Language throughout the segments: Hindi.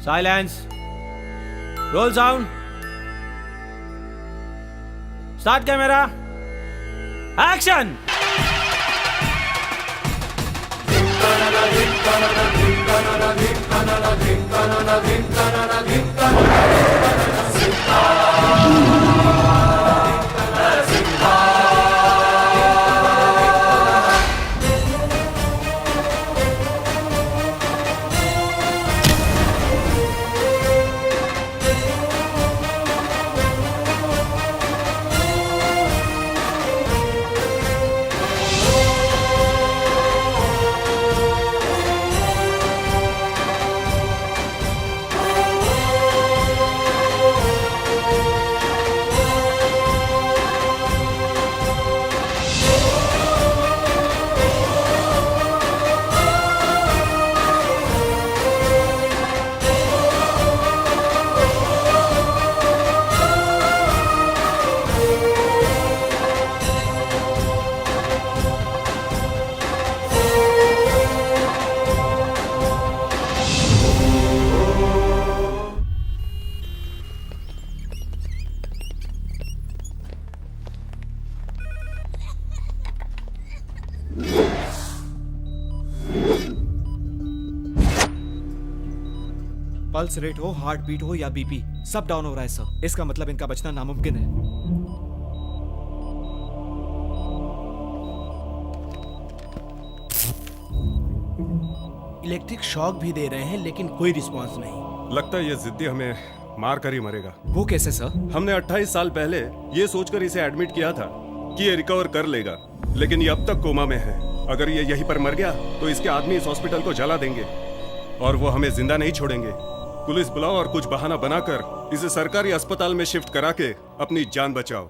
Silence. Roll sound. Start camera. Action. Pulse rate हो, हार्ट बीट हो या बीपी, सब डाउन हो रहा है सर। इसका मतलब इनका बचना नामुमकिन है। इलेक्ट्रिक शॉक भी दे रहे हैं लेकिन कोई रिस्पांस नहीं। लगता है ये जिद्दी हमें मार कर ही मरेगा। वो कैसे सर? हमने 28 साल पहले ये सोचकर इसे एडमिट किया था कि ये रिकवर कर लेगा, लेकिन ये अब तक कोमा में है। अगर ये यहीं पर मर गया तो इसके आदमी इस हॉस्पिटल को जला देंगे और वो हमें जिंदा नहीं छोड़ेंगे। पुलिस बुलाओ और कुछ बहाना बनाकर इसे सरकारी अस्पताल में शिफ्ट करा के अपनी जान बचाओ।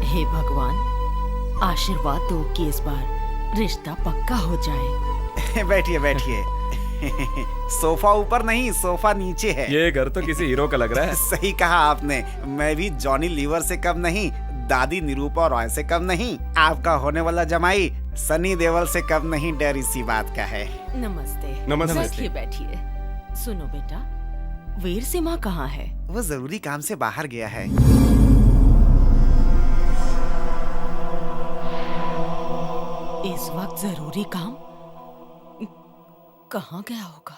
हे भगवान, आशीर्वाद दो कि इस बार रिश्ता पक्का हो जाए। बैठिए बैठिए। सोफा ऊपर नहीं, सोफा नीचे है। ये घर तो किसी हीरो का लग रहा है। सही कहा आपने। मैं भी जॉनी लीवर से कम नहीं, दादी निरूपा रॉय से कम नहीं, आपका होने वाला जमाई सनी देओल से कम नहीं। डर इसी बात का है। नमस्ते। नमस्ते। बैठिए बैठिए। सुनो बेटा, वीर सिम्हा कहाँ है? वो जरूरी काम से बाहर गया है। इस वक्त जरूरी काम? कहाँ गया होगा?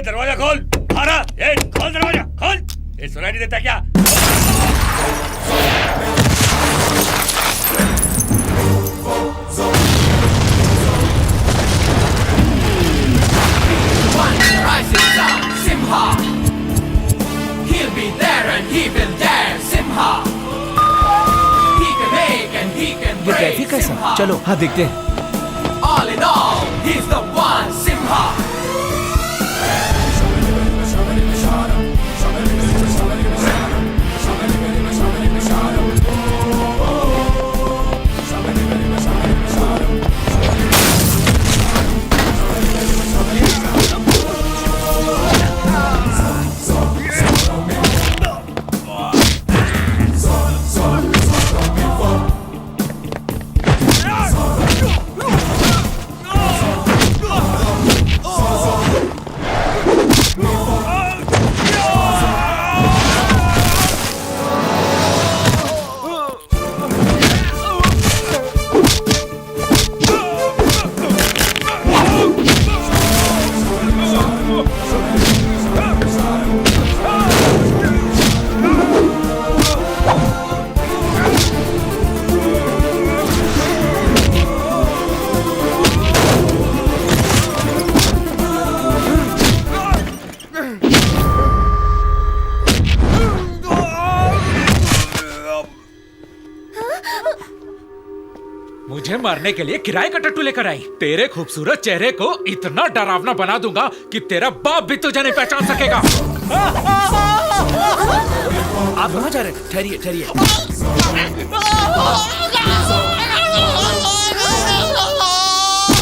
दरवाजा खोल। भारा, खोल दरवाजा, खोल। ये सुनाई नहीं देता क्या? ये ट्रैफिक कैसा? चलो हाँ देखते हैं। All in all, he's the one, Simha. मारने के लिए किराए का टट्टू लेकर आई। तेरे खूबसूरत चेहरे को इतना डरावना बना दूंगा कि तेरा बाप भी तुझे नहीं पहचान सकेगा। आप कहाँ जा रहे हैं? ठहरिए ठहरिए।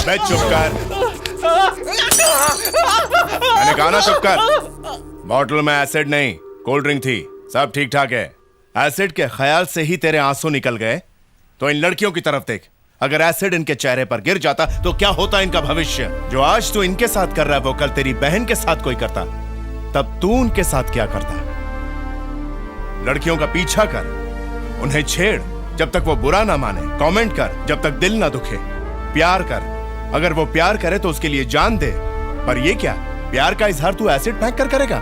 मैं चुप कर। मैंने कहा ना चुप कर। बॉटल में एसिड नहीं, कोल्ड ड्रिंक थी। सब ठीक ठाक है। एसिड के ख्याल से ही तेरे आंसू निकल गए तो इन लड़कियों की तरफ देख। अगर एसिड इनके चेहरे पर गिर जाता तो क्या होता इनका भविष्य। जो आज तू इनके साथ कर रहा है वो कल तेरी बहन के साथ कोई करता, तब तू उनके साथ क्या करता। लड़कियों का पीछा कर, उन्हें छेड़ जब तक वो बुरा ना माने, कमेंट कर जब तक दिल ना दुखे, प्यार कर अगर वो प्यार करे तो उसके लिए जान दे। पर ये क्या, प्यार का इजहार तू एसिड फेंक कर करेगा।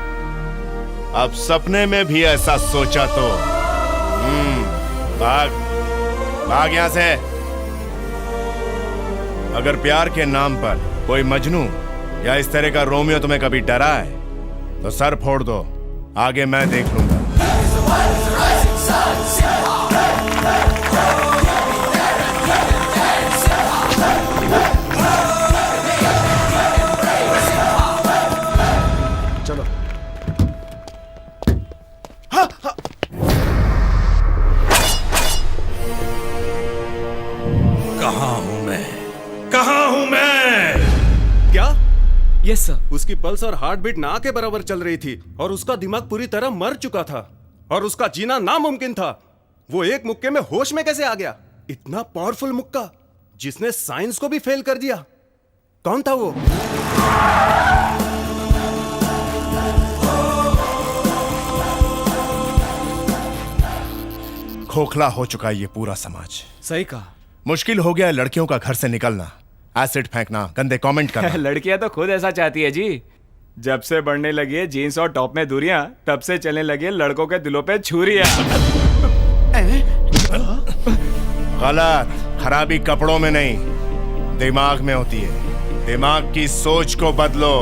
अब सपने में भी ऐसा सोचा तो भाग भाग यहां से। अगर प्यार के नाम पर कोई मजनू या इस तरह का रोमियो तुम्हें कभी डरा है तो सर फोड़ दो, आगे मैं देख लूंगा। चलो। कहाँ हूँ मैं? कहाँ हूँ मैं? क्या? Yes sir. उसकी पल्स और हार्ट बीट ना के बराबर चल रही थी और उसका दिमाग पूरी तरह मर चुका था और उसका जीना नामुमकिन था। वो एक मुक्के में होश में कैसे आ गया? इतना पावरफुल मुक्का जिसने साइंस को भी फेल कर दिया। कौन था वो? खोखला हो चुका है ये पूरा समाज। सही कहा। मुश्किल हो गया है लड़कियों का घर से निकलना, एसिड फेंकना, गंदे कमेंट करना। लड़कियां तो खुद ऐसा चाहती है जी। जब से बढ़ने लगी है जीन्स और टॉप में दूरियां, तब से चलने लगी है लड़कों के दिलों पे छुरियां। गलत। खराबी कपड़ों में नहीं, दिमाग में होती है। दिमाग की सोच को बदलो।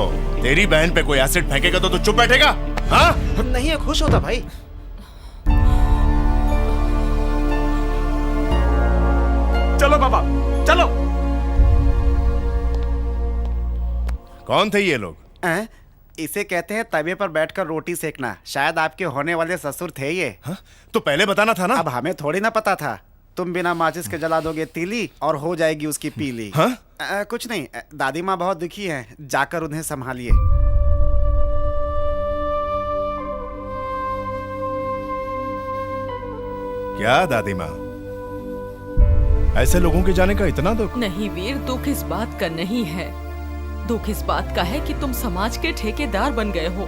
तेरी बहन पे कोई एसिड फेंकेगा तो तू चुप बैठेगा? हाँ? नहीं, खुश होता भाई। चलो पापा चलो। कौन थे ये लोग? इसे कहते हैं तवे पर बैठकर रोटी सेकना। शायद आपके होने वाले ससुर थे ये। हाँ? तो पहले बताना था ना। अब हमें थोड़ी ना पता था। तुम बिना माचिस के जला दोगे तीली और हो जाएगी उसकी पीली। हाँ? कुछ नहीं, दादी माँ बहुत दुखी हैं, जाकर उन्हें संभालिए। क्या दादी माँ, ऐसे लोगों के जाने का इतना दुख? नहीं वीर, दुख इस बात का नहीं है। दुख इस बात का है कि तुम समाज के ठेकेदार बन गए हो।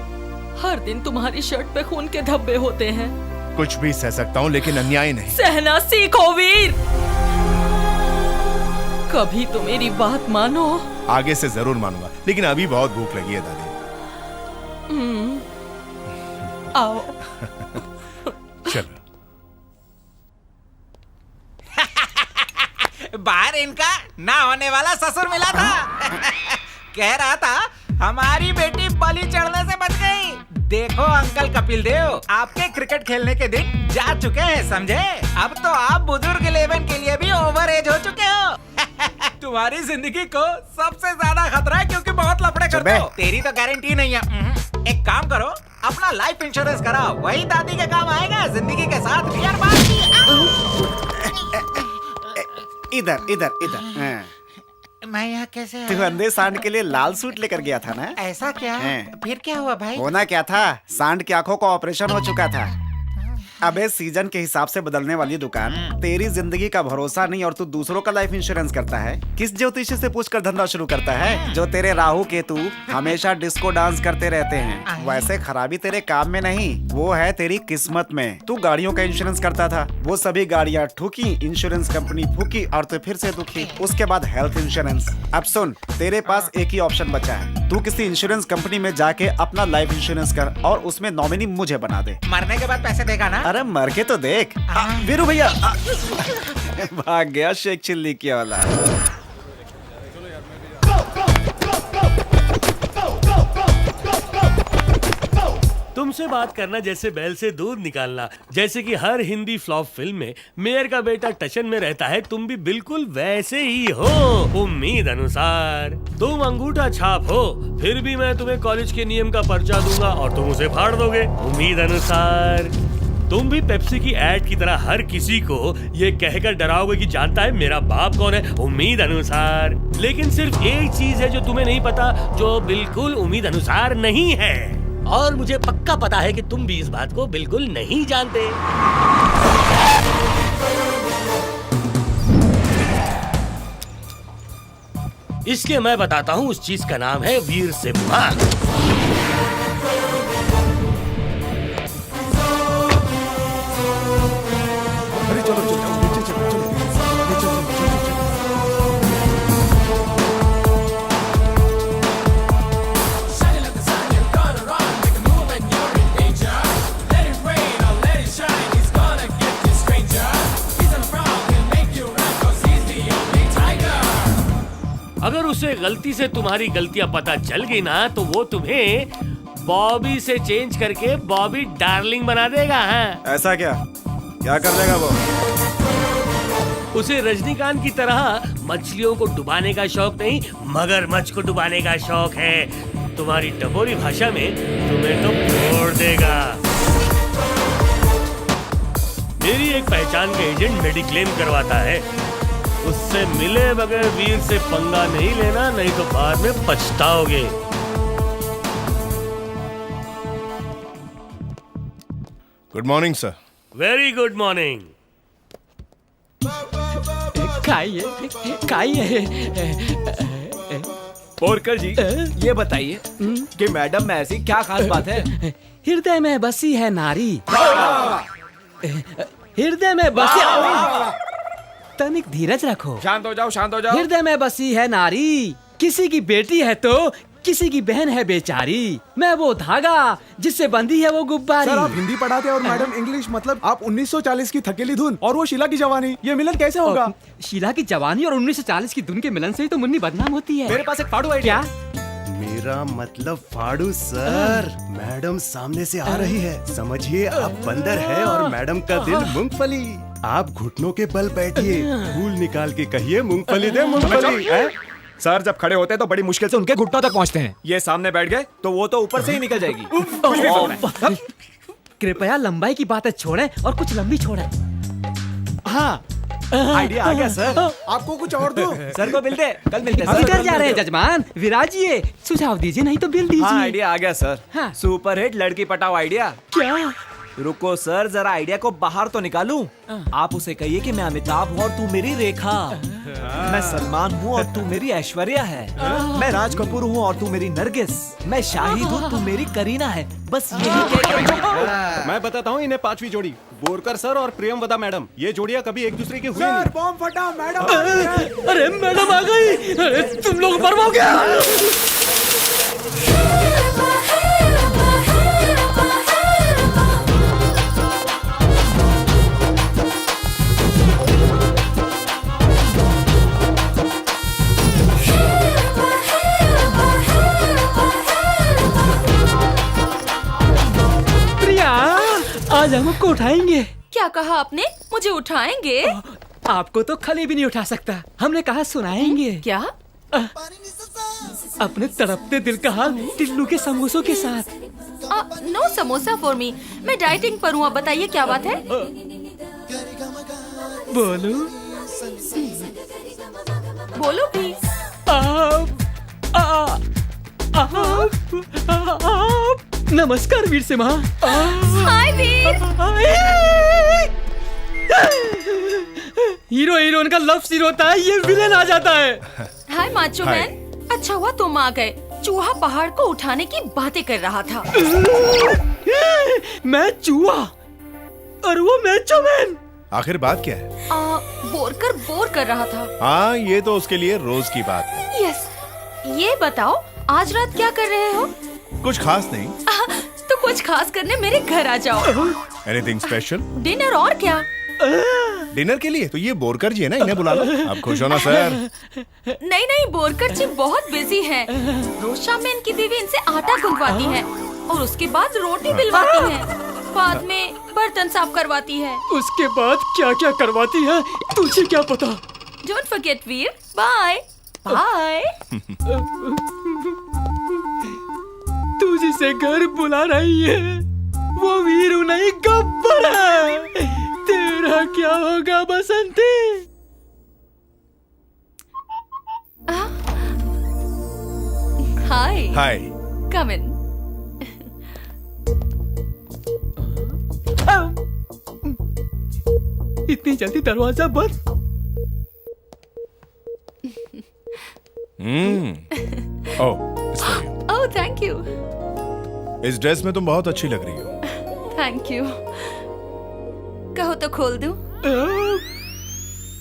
हर दिन तुम्हारी शर्ट पे खून के धब्बे होते हैं। कुछ भी सह सकता हूँ लेकिन अन्याय नहीं। सहना सीखो वीर। कभी तो मेरी बात मानो। आगे से जरूर मानूंगा, लेकिन अभी बहुत भूख लगी है दादी। आओ। चलो। बाहर इनका ना होने वाला ससुर मिला था। कह रहा था हमारी बेटी बलि चढ़ने से बच गई। देखो अंकल कपिल देव, आपके क्रिकेट खेलने के दिन जा चुके हैं, समझे? अब तो आप बुजुर्ग 11 के लिए भी ओवर एज हो चुके हो। तुम्हारी जिंदगी को सबसे ज्यादा खतरा है क्योंकि बहुत लफड़े करते हो। तेरी तो गारंटी नहीं है। एक काम करो, अपना लाइफ इंश्योरेंस कराओ, वही दादी के काम आएगा। जिंदगी के साथ बियर बात की। इधर इधर इधर। मैं यहाँ कैसे तू अंधे सांड के लिए लाल सूट लेकर गया था ना? ऐसा क्या? फिर क्या हुआ भाई? होना क्या था, सांड की आंखों का ऑपरेशन हो चुका था। अबे सीजन के हिसाब से बदलने वाली दुकान। तेरी जिंदगी का भरोसा नहीं और तू दूसरों का लाइफ इंश्योरेंस करता है। किस ज्योतिषी से पूछकर धंधा शुरू करता है? जो तेरे राहु केतु हमेशा डिस्को डांस करते रहते हैं। वैसे खराबी तेरे काम में नहीं, वो है तेरी किस्मत में। तू गाड़ियों का इंश्योरेंस करता था, वो सभी गाड़ियाँ ठुकी, इंश्योरेंस कंपनी फूकी और तू फिर से दुखी। उसके बाद हेल्थ इंश्योरेंस। अब सुन, तेरे पास एक ही ऑप्शन बचा है। तू किसी इंश्योरेंस कंपनी में जाके अपना लाइफ इंश्योरेंस कर और उसमें नॉमिनी मुझे बना दे। मरने के बाद पैसे देगा ना? अरे मर के तो देख। वीरू भैया भाग गया शेख चिल्ली की वाला। तुम तुमसे बात करना जैसे बैल से दूध निकालना। जैसे कि हर हिंदी फ्लॉप फिल्म में मेयर का बेटा टशन में रहता है, तुम भी बिल्कुल वैसे ही हो। उम्मीद अनुसार तुम अंगूठा छाप हो, फिर भी मैं तुम्हें कॉलेज के नियम का पर्चा दूंगा और तुम उसे फाड़ दोगे। उम्मीद अनुसार तुम भी पेप्सी की एड की तरह हर किसी को ये कहकर डराओगे कि जानता है मेरा बाप कौन है। उम्मीद अनुसार। लेकिन सिर्फ एक चीज है जो तुम्हें नहीं पता, जो बिल्कुल उम्मीद अनुसार नहीं है, और मुझे पक्का पता है कि तुम भी इस बात को बिल्कुल नहीं जानते। इसके मैं बताता हूँ, उस चीज का नाम है वीर सिम्हा। अगर उसे गलती से तुम्हारी गलतियां पता चल गई ना, तो वो तुम्हें बॉबी से चेंज करके बॉबी डार्लिंग बना देगा। हाँ? ऐसा क्या कर देगा वो? उसे रजनीकांत की तरह मछलियों को डुबाने का शौक नहीं, मगरमच्छ को डुबाने का शौक है। तुम्हारी टपोरी भाषा में तुम्हें तो फोड़ देगा। मेरी एक पहचान का एजेंट मेडिक्लेम करवाता है, उससे मिले बगैर वीर से पंगा नहीं लेना, नहीं तो बाद में पछताओगे। Good morning sir. Very good morning. Borkar ji, ये बताइए कि मैडम में ऐसी क्या खास बात है? हृदय में बसी है नारी, हृदय में बसी। तनिक धीरज रखो। शांत हो जाओ। हृदय में बसी है नारी, किसी की बेटी है तो किसी की बहन है बेचारी। मैं वो धागा जिससे बंधी है वो गुब्बारी। सर, आप हिंदी पढ़ाते और मैडम इंग्लिश, मतलब आप 1940 की थकेली धुन और वो शीला की जवानी, ये मिलन कैसे होगा? शीला की जवानी और 1940 की धुन के मिलन से ही तो मुन्नी बदनाम होती है। मेरे पास एक फाड़ू आइडिया। क्या? मेरा मतलब फाड़ू सर। मैडम सामने से आ रही है, समझिए आप बंदर है और मैडम का दिल मूंगफली। आप घुटनों के बल बैठिए, फूल निकाल के कहिए मूंगफली दे मूंगफली। सर, जब खड़े होते हैं तो बड़ी मुश्किल से उनके घुटनों तक पहुंचते हैं। ये सामने बैठ गए तो वो तो ऊपर से ही निकल जाएगी। कृपया लंबाई की बातें छोड़ें और कुछ लंबी छोड़ें। हाँ, आइडिया आ गया सर। आपको कुछ और दो। सर को बिल दे, कल मिलते हैं। किधर जा रहे हैं जजमान? विराजिए, सुझाव दीजिए नहीं तो बिल दीजिए। हाँ, आइडिया आ गया सर। हाँ। सुपर हिट लड़की पटाओ आइडिया। क्या? रुको सर, जरा आइडिया को बाहर तो निकालूं। आप उसे कहिए कि मैं अमिताभ हूँ और तू मेरी रेखा, मैं सलमान हूँ और तू मेरी ऐश्वर्या है, मैं राज कपूर हूँ और तू मेरी नरगिस, मैं शाहिद हूँ तू मेरी करीना है। बस यही कह। मैं बताता हूँ इन्हें पांचवी जोड़ी, बोरकर सर और प्रियमवदा मैडम। ये जोड़ियाँ कभी एक दूसरे की हुई नहीं। बॉम्ब फटा मैडम। अरे मैडम आ गई। अरे तुम लोग बर्बाद हो गया। आज हम आपको उठाएंगे। क्या कहा आपने? मुझे उठाएंगे? आपको तो खली भी नहीं उठा सकता, हमने कहा सुनाएंगे। क्या? अपने तड़पते दिल का हाल टिल्लू के समोसों के साथ। नो समोसा फॉर मी, मैं डाइटिंग पर हूँ। बताइए क्या बात है? बोलो बोलो भी। नमस्कार वीर सिम्हा। हाय वीर। हीरो हीरोइन का लव सीन होता है, ये विलेन आ जाता है। हाय माचो मैन, अच्छा हुआ तुम आ गए। चूहा पहाड़ को उठाने की बातें कर रहा था। मैं चूहा और वो मैचो मैन। आखिर बात क्या है? बोरकर बोर कर रहा था। हाँ, ये तो उसके लिए रोज की बात है। यस, ये बताओ आज रात क्या कर रहे हो? कुछ खास नहीं। तो कुछ खास करने मेरे घर आ जाओ। Anything special? डिनर और क्या? डिनर के लिए तो ये बोरकर जी है ना, इन्हें बुला लो। आप खुश हो ना सर? नहीं नहीं, बोरकर जी बहुत बिजी हैं। रोज शाम में इनकी बीवी इनसे आटा गुंदवाती है और उसके बाद रोटी बिलवाती है, बाद में बर्तन साफ करवाती है। उसके बाद क्या क्या करवाती है तुझे क्या पता? Don't forget Veer, bye bye. तू जिसे घर बुला रही है वो वीरू नहीं गब्बर है। तेरा क्या होगा बसंती? हाय हाय। कम इन। इतनी जल्दी दरवाजा बंद? ओह, it's for you. Oh thank you. इस ड्रेस में तुम बहुत अच्छी लग रही हो। Thank you. कहो तो खोल दूं?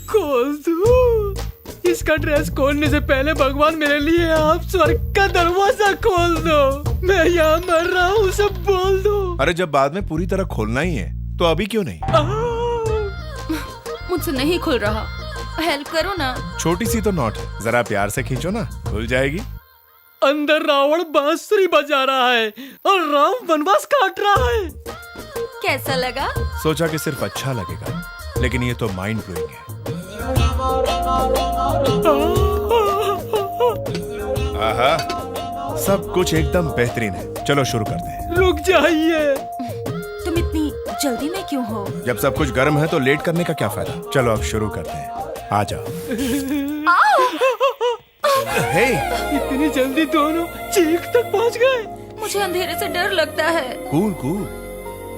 खोल दूं? इसका ड्रेस खोलने से पहले भगवान मेरे लिए आप स्वर्ग का दरवाजा खोल दो। मैं यहाँ मर रहा हूँ, सब बोल दो। अरे जब बाद में पूरी तरह खोलना ही है तो अभी क्यों नहीं? मुझसे नहीं खुल रहा, हेल्प करो ना। छोटी सी तो नॉट है, जरा प्यार से खींचो ना, खुल जाएगी। अंदर रावण बांसुरी बजा रहा है और राम वनवास काट रहा है। कैसा लगा? सोचा कि सिर्फ अच्छा लगेगा, लेकिन ये तो माइंड ब्लोइंग है। आहा, सब कुछ एकदम बेहतरीन है। चलो शुरू करते हैं। रुक जाइए। तुम इतनी जल्दी में क्यों हो? जब सब कुछ गर्म है तो लेट करने का क्या फायदा। चलो अब शुरू करते हैं, आ जाओ। हे, इतनी जल्दी दोनों चीख तक पहुंच गए। मुझे अंधेरे से डर लगता है। Cool cool.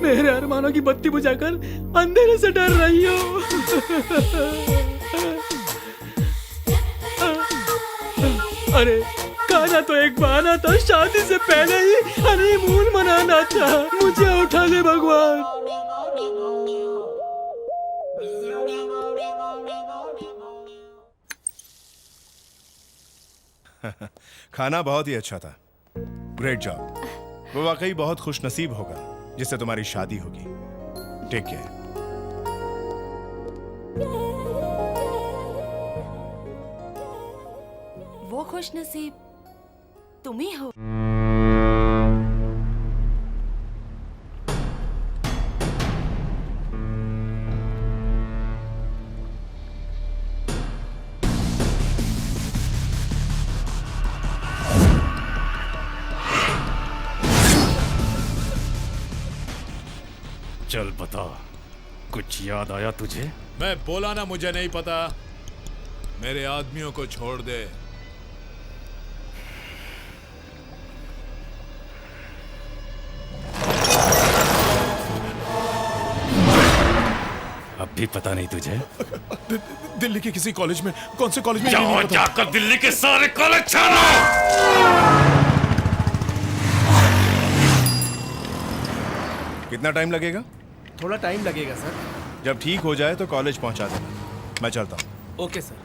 मेरे अरमानों की बत्ती बुझाकर अंधेरे से डर रही हो। अरे खाना तो एक बहाना था, शादी से पहले ही हनीमून मनाना था। मुझे उठा ले भगवान। खाना बहुत ही अच्छा था। Great job. वो वाकई बहुत खुशनसीब होगा जिससे तुम्हारी शादी होगी। Take care. वो खुशनसीब तुम ही हो। चल बता, कुछ याद आया तुझे? मैं बोला ना मुझे नहीं पता। मेरे आदमियों को छोड़ दे। अब भी पता नहीं तुझे? दिल्ली के किसी कॉलेज में। कौन से कॉलेज में? जाओ जाकर दिल्ली के सारे कॉलेज छानो। कितना टाइम लगेगा? थोड़ा टाइम लगेगा सर। जब ठीक हो जाए तो कॉलेज पहुंचा देना। मैं चलता हूँ। Okay sir.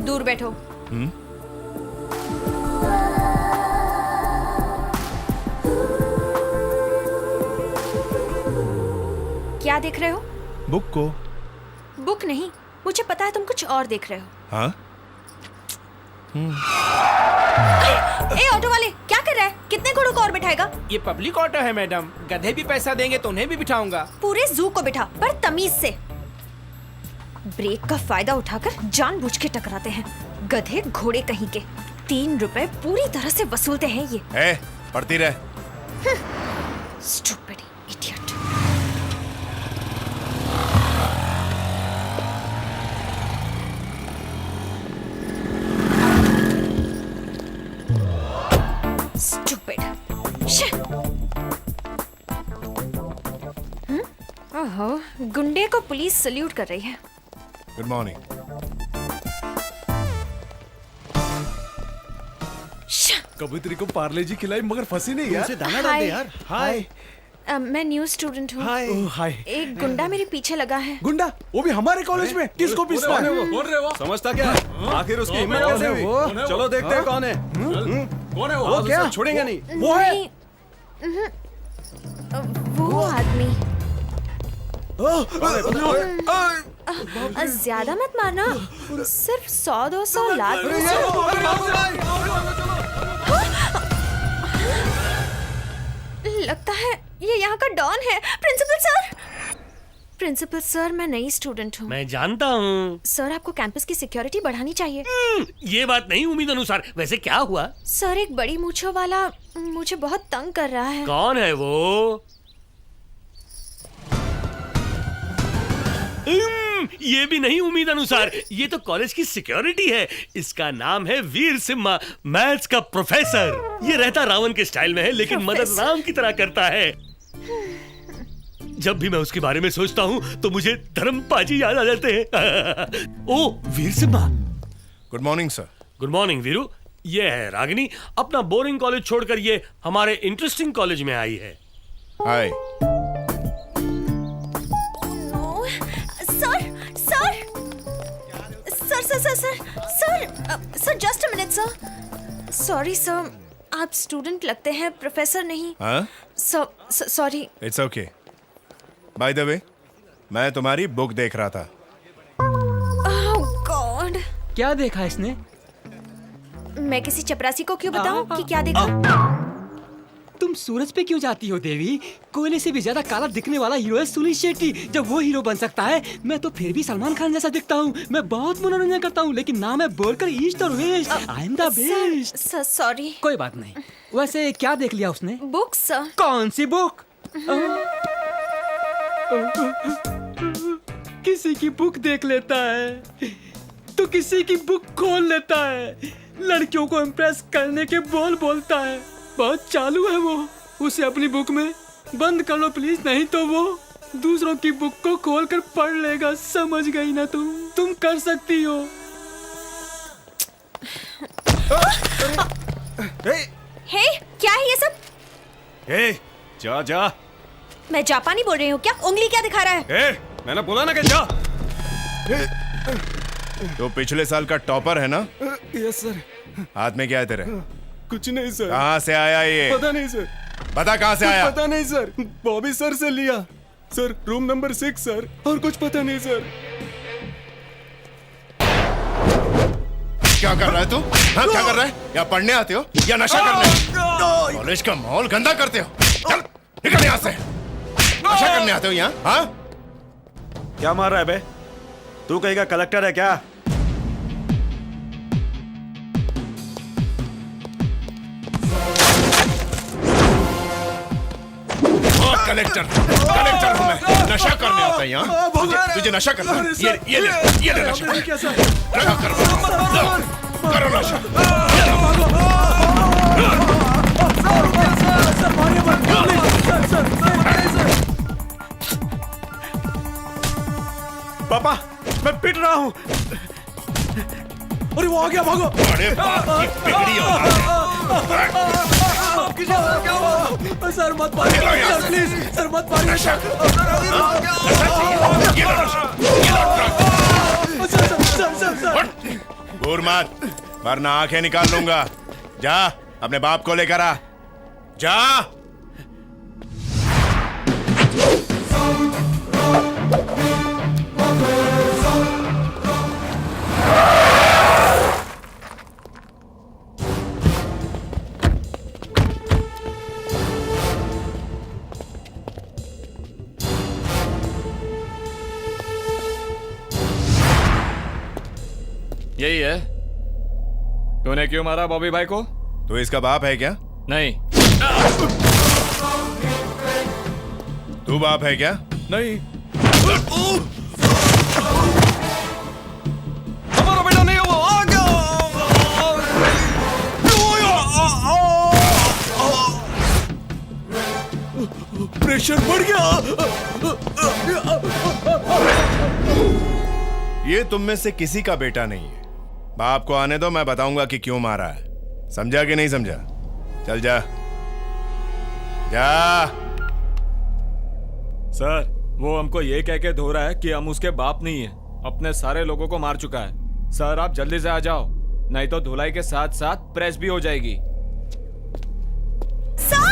दूर बैठो। क्या देख रहे हो? बुक को। बुक नहीं, मुझे पता है तुम कुछ और देख रहे हो। हाँ? ए ऑटो वाले, क्या कर रहा है? कितने घोड़ों को और बिठाएगा? ये पब्लिक ऑटो है मैडम, गधे भी पैसा देंगे तो उन्हें भी बिठाऊंगा। पूरे जू को बिठा, पर तमीज से। ब्रेक का फायदा उठाकर जानबूझ के टकराते हैं, गधे घोड़े कहीं के। 3 रुपए पूरी तरह से वसूलते हैं ये। पढ़ती रह। Stupid idiot. Stupid. ओहो, गुंडे को पुलिस सल्यूट कर रही है। Good morning. कबूतरी को पार्ले जी खिलाई मगर फंसी नहीं यार। दाना डाल दे यार। हाय। मैं न्यू स्टूडेंट हूँ। हाय। एक गुंडा मेरे पीछे लगा है। गुंडा? वो भी हमारे कॉलेज में? किसको पीसना है? समझता क्या है? आखिर उसकी हिम्मत कैसे हुई? चलो देखते हैं कौन है। कौन है वो क्या छोड़ेंगे नहीं? वो है वो आदमी। ज्यादा मत मारना, सिर्फ 100-200 लाख। लगता है ये यहाँ का डॉन है। प्रिंसिपल सर, प्रिंसिपल सर, मैं नई स्टूडेंट हूँ। मैं जानता हूँ सर, आपको कैंपस की सिक्योरिटी बढ़ानी चाहिए। ये बात नहीं उम्मीद अनुसार। वैसे क्या हुआ? सर, एक बड़ी मूंछों वाला मुझे बहुत तंग कर रहा है। कौन है वो? ये भी नहीं उम्मीद अनुसार। ये तो कॉलेज की सिक्योरिटी है। इसका नाम है वीर सिम्हा, मैथ्स का प्रोफेसर। ये रहता रावण के स्टाइल में है, लेकिन मदद राम की तरह करता है। जब भी मैं उसके बारे में सोचता हूँ तो मुझे धर्मपाजी याद आ जाते हैं। ओ Veer Simha. Good morning sir. Good morning Veeru. ये है रागिनी, अपना बोरिंग कॉलेज छोड़कर ये हमारे इंटरेस्टिंग कॉलेज में आई है। Hi. Sir just a minute sir. Sorry sir, आप स्टूडेंट लगते हैं, प्रोफेसर नहीं। हाँ? Sorry. It's okay. By the way, मैं तुम्हारी बुक देख रहा था। Oh god. क्या देखा इसने? मैं किसी चपरासी को क्यों बताऊं कि क्या देखा? तुम सूरज पे क्यों जाती हो देवी? कोयले से भी ज्यादा काला दिखने वाला हीरो है सुनील शेट्टी। जब वो हीरो बन सकता है, मैं तो फिर भी सलमान खान जैसा दिखता हूँ। मैं बहुत मनोरंजन करता हूँ, लेकिन ना मैं बोलकर ईस्ट और west. I am the best. Sorry. कोई बात नहीं। वैसे क्या देख लिया उसने? Book sir. कौन सी बुक? किसी की बुक देख लेता है तो किसी की बुक खोल लेता है। लड़कियों को इम्प्रेस करने के बोल बोलता है। बहुत चालू है वो। उसे अपनी बुक में बंद कर लो प्लीज, नहीं तो वो दूसरों की बुक को खोलकर पढ़ लेगा। समझ गई ना तुम कर सकती हो। हे, क्या है ये सब? हे, जा जा। मैं जापानी बोल रही हूँ क्या? उंगली क्या दिखा रहा है? हे, मैंने बोला ना कि जा। तो पिछले साल का टॉपर है ना? Yes sir. हाथ में क्या है तेरे? कुछ नहीं सर। कहाँ से आया ये? पता नहीं सर। बता कहाँ से आया? पता नहीं सर, बॉबी सर से लिया सर, रूम नंबर 6 सर। और कुछ पता नहीं सर। क्या कर रहा है तू? हाँ, क्या कर रहा है? या पढ़ने आते हो या नशा करने? कॉलेज का माहौल गंदा करते हो। चल निकल यहाँ से। नशा करने आते हो यहाँ? हाँ? क्या मार रहा है बे? तू कहीं का कलेक्टर है क्या? कलेक्टर हूँ मैं। नशा करने आता है यहाँ। तुझे नशा करना है? ये ले नशा। रखा करो नशा। पापा, मैं पिट रहा हूँ। अरे वो आ गया, भागो। अरे बाप की बिगड़ी औलाद है। सर मत मारिए सर, प्लीज सर मत मारिए। घूर मत, वरना आंखें निकाल लूंगा। जा अपने बाप को लेकर आ। जा। यही है। तूने क्यों मारा बॉबी भाई को? तो इसका बाप है क्या? नहीं। तू बाप है क्या? नहीं। हमारा बेटा नहीं हुआ। आ गया। प्रेशर बढ़ गया। ये तुम में से किसी का बेटा नहीं है। बाप को आने दो, मैं बताऊंगा कि क्यों मारा है। समझा कि नहीं समझा? चल जा जा। सर वो हमको ये कह के धो रहा है कि हम उसके बाप नहीं है, अपने सारे लोगों को मार चुका है। सर आप जल्दी से आ जाओ, नहीं तो धुलाई के साथ साथ प्रेस भी हो जाएगी। सर!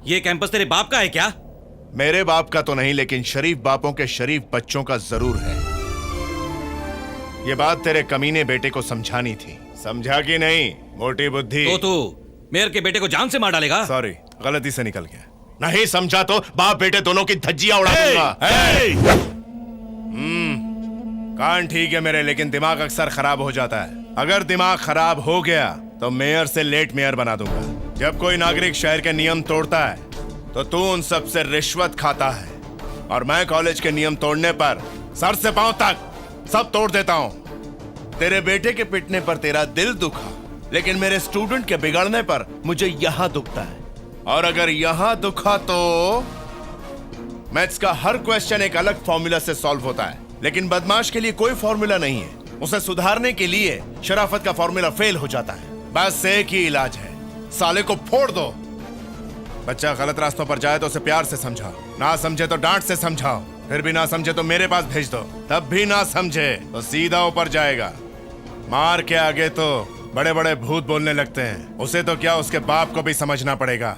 ये कैंपस तेरे बाप का है क्या? मेरे बाप का तो नहीं, लेकिन शरीफ बापों के शरीफ बच्चों का जरूर है। ये बात तेरे कमीने बेटे को समझानी थी, समझा कि नहीं? मोटी बुद्धि। तो तू मेयर के बेटे को जान से मार डालेगा? सॉरी, गलती से निकल गया। नहीं समझा तो बाप बेटे दोनों की धज्जियां उड़ा दूंगा। कान ठीक है मेरे, लेकिन दिमाग अक्सर खराब हो जाता है। अगर दिमाग खराब हो गया तो मेयर से लेट मेयर बना दूंगा। जब कोई नागरिक शहर के नियम तोड़ता है तो तू उन सब से रिश्वत खाता है, और मैं कॉलेज के नियम तोड़ने पर सर से पांव तक सब तोड़ देता हूं। तेरे बेटे के पिटने पर तेरा दिल दुखा, लेकिन मेरे स्टूडेंट के बिगड़ने पर मुझे यहां दुखता है। और अगर यहां दुखा तो मैथ्स का हर क्वेश्चन एक अलग फॉर्मूला से सॉल्व होता है, लेकिन बदमाश के लिए कोई फॉर्मूला नहीं है। उसे सुधारने के लिए शराफत का फॉर्मूला फेल हो जाता है। बस एक ही इलाज है, साले को फोड़ दो। बच्चा गलत रास्तों पर जाए तो उसे प्यार से समझाओ, ना समझे तो डांट से समझाओ, फिर भी ना समझे तो मेरे पास भेज दो, तब भी ना समझे तो सीधा ऊपर जाएगा। मार के आगे तो बड़े बड़े भूत बोलने लगते हैं, उसे तो क्या उसके बाप को भी समझना पड़ेगा।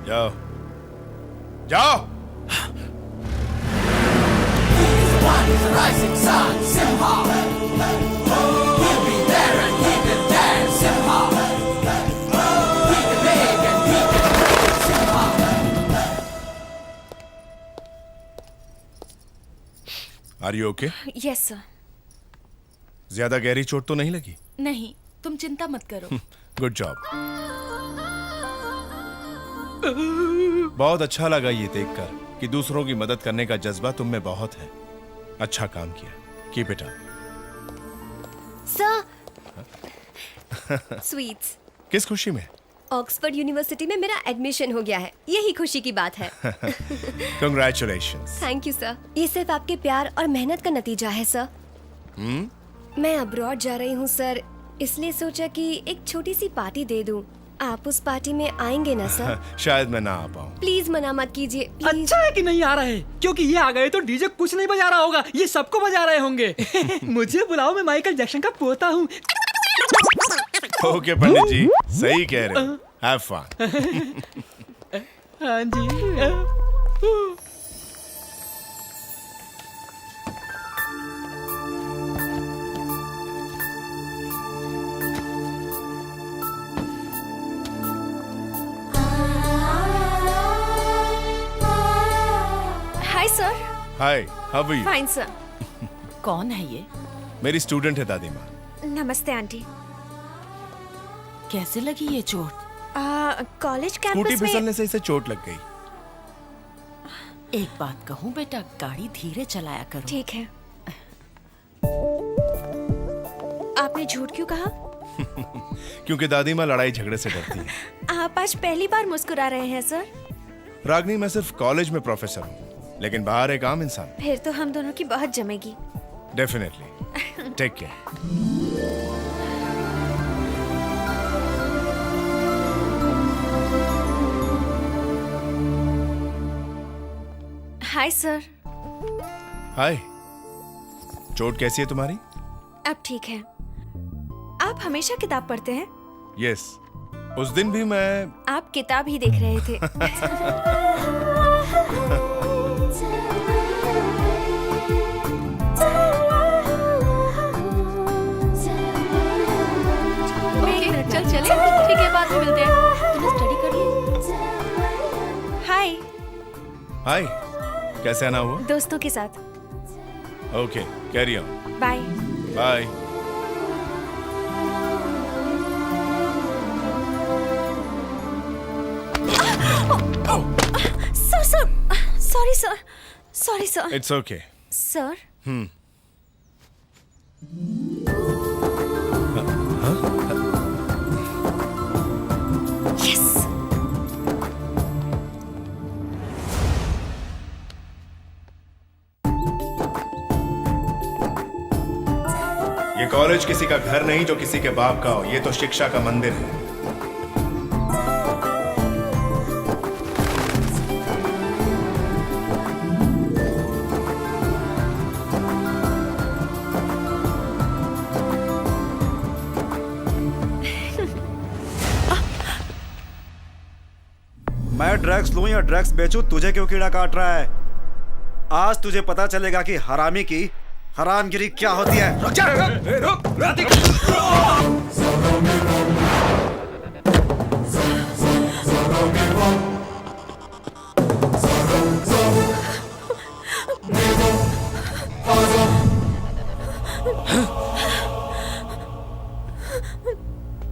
जाओ जाओ। Are you okay? Yes sir. ज्यादा गहरी चोट तो नहीं लगी? नहीं, तुम चिंता मत करो। Good job. बहुत अच्छा लगा ये देखकर कि दूसरों की मदद करने का जज्बा तुम में बहुत है। अच्छा काम किया, keep it up. Sir, sweets. किस खुशी में? ऑक्सफोर्ड यूनिवर्सिटी में मेरा एडमिशन हो गया है, यही खुशी की बात है। Congratulations. Thank you sir. ये सिर्फ आपके प्यार और मेहनत का नतीजा है सर। मैं अब्रॉड जा रही हूँ सर, इसलिए सोचा कि एक छोटी सी पार्टी दे दूं। आप उस पार्टी में आएंगे ना सर? शायद मैं ना आ पाऊँ। प्लीज मना मत कीजिए। अच्छा है कि नहीं आ रहा है, क्योंकि ये आ गए तो डीजे कुछ नहीं बजा रहा होगा, ये सबको बजा रहे होंगे। मुझे बुलाओ, मैं माइकल जैक्सन का पोता हूँ। ओके पंडित जी, सही कह रहे हो। Have fun. हाँ जी। Hi sir. Hi, how are you? Fine sir. कौन है ये? मेरी स्टूडेंट है दादी माँ। नमस्ते आंटी। कैसे लगी ये चोट? कॉलेज स्कूटी कैंपस में। फिसलने से इसे चोट लग गई। एक बात कहूँ बेटा, गाड़ी धीरे चलाया करो। ठीक है। आपने झूठ क्यों कहा? क्योंकि दादी माँ लड़ाई झगड़े से डरती है। आप आज पहली बार मुस्कुरा रहे हैं सर। रागनी, मैं सिर्फ कॉलेज में प्रोफेसर हूँ, लेकिन बाहर एक आम इंसान। फिर तो हम दोनों की बहुत जमेगी। Definitely. Take care. Hi sir. Hi. चोट कैसी है तुम्हारी? अब ठीक है। आप हमेशा किताब पढ़ते हैं? यस, उस दिन भी मैं। आप किताब ही देख रहे थे। चल चले, ठीक है, बाद में मिलते हैं। तुमने स्टडी कर ली? हाय। हाय, कैसे आना हुआ? दोस्तों के साथ। Okay, carry on. Bye. Bye. Sir, sorry sir, sorry sir. It's okay. Sir. हाँ? कॉलेज किसी का घर नहीं जो किसी के बाप का हो, ये तो शिक्षा का मंदिर है। मैं ड्रग्स लूं या ड्रग्स बेचूं, तुझे क्यों कीड़ा काट रहा है? आज तुझे पता चलेगा कि हरामी की हरामगिरी क्या होती है। रुक जा,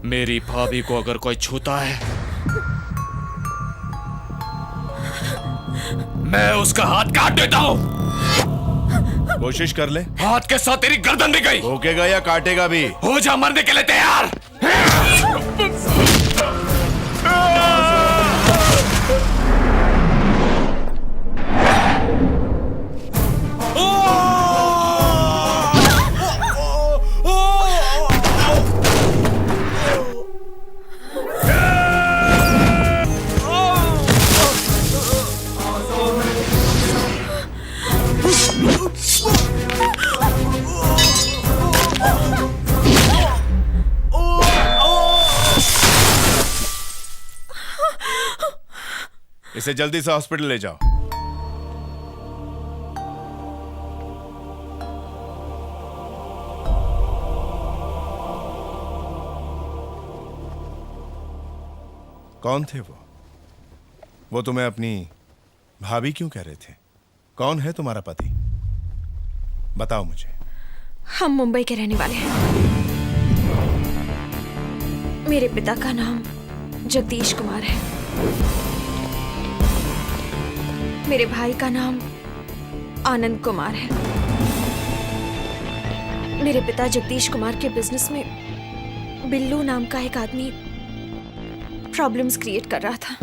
मेरी भाभी को अगर कोई छूता है मैं उसका हाथ काट देता हूं। कोशिश कर ले। हाथ के साथ तेरी गर्दन भी गई। रोकेगा या काटेगा भी? हो जा मरने के लिए तैयार। इसे जल्दी से हॉस्पिटल ले जाओ। कौन थे वो तुम्हें अपनी भाभी क्यों कह रहे थे? कौन है तुम्हारा पति? बताओ मुझे। हम मुंबई के रहने वाले हैं। मेरे पिता का नाम जगदीश कुमार है। मेरे भाई का नाम आनंद कुमार है। मेरे पिता जगदीश कुमार के बिजनेस में बिल्लू नाम का एक आदमी प्रॉब्लम्स क्रिएट कर रहा था।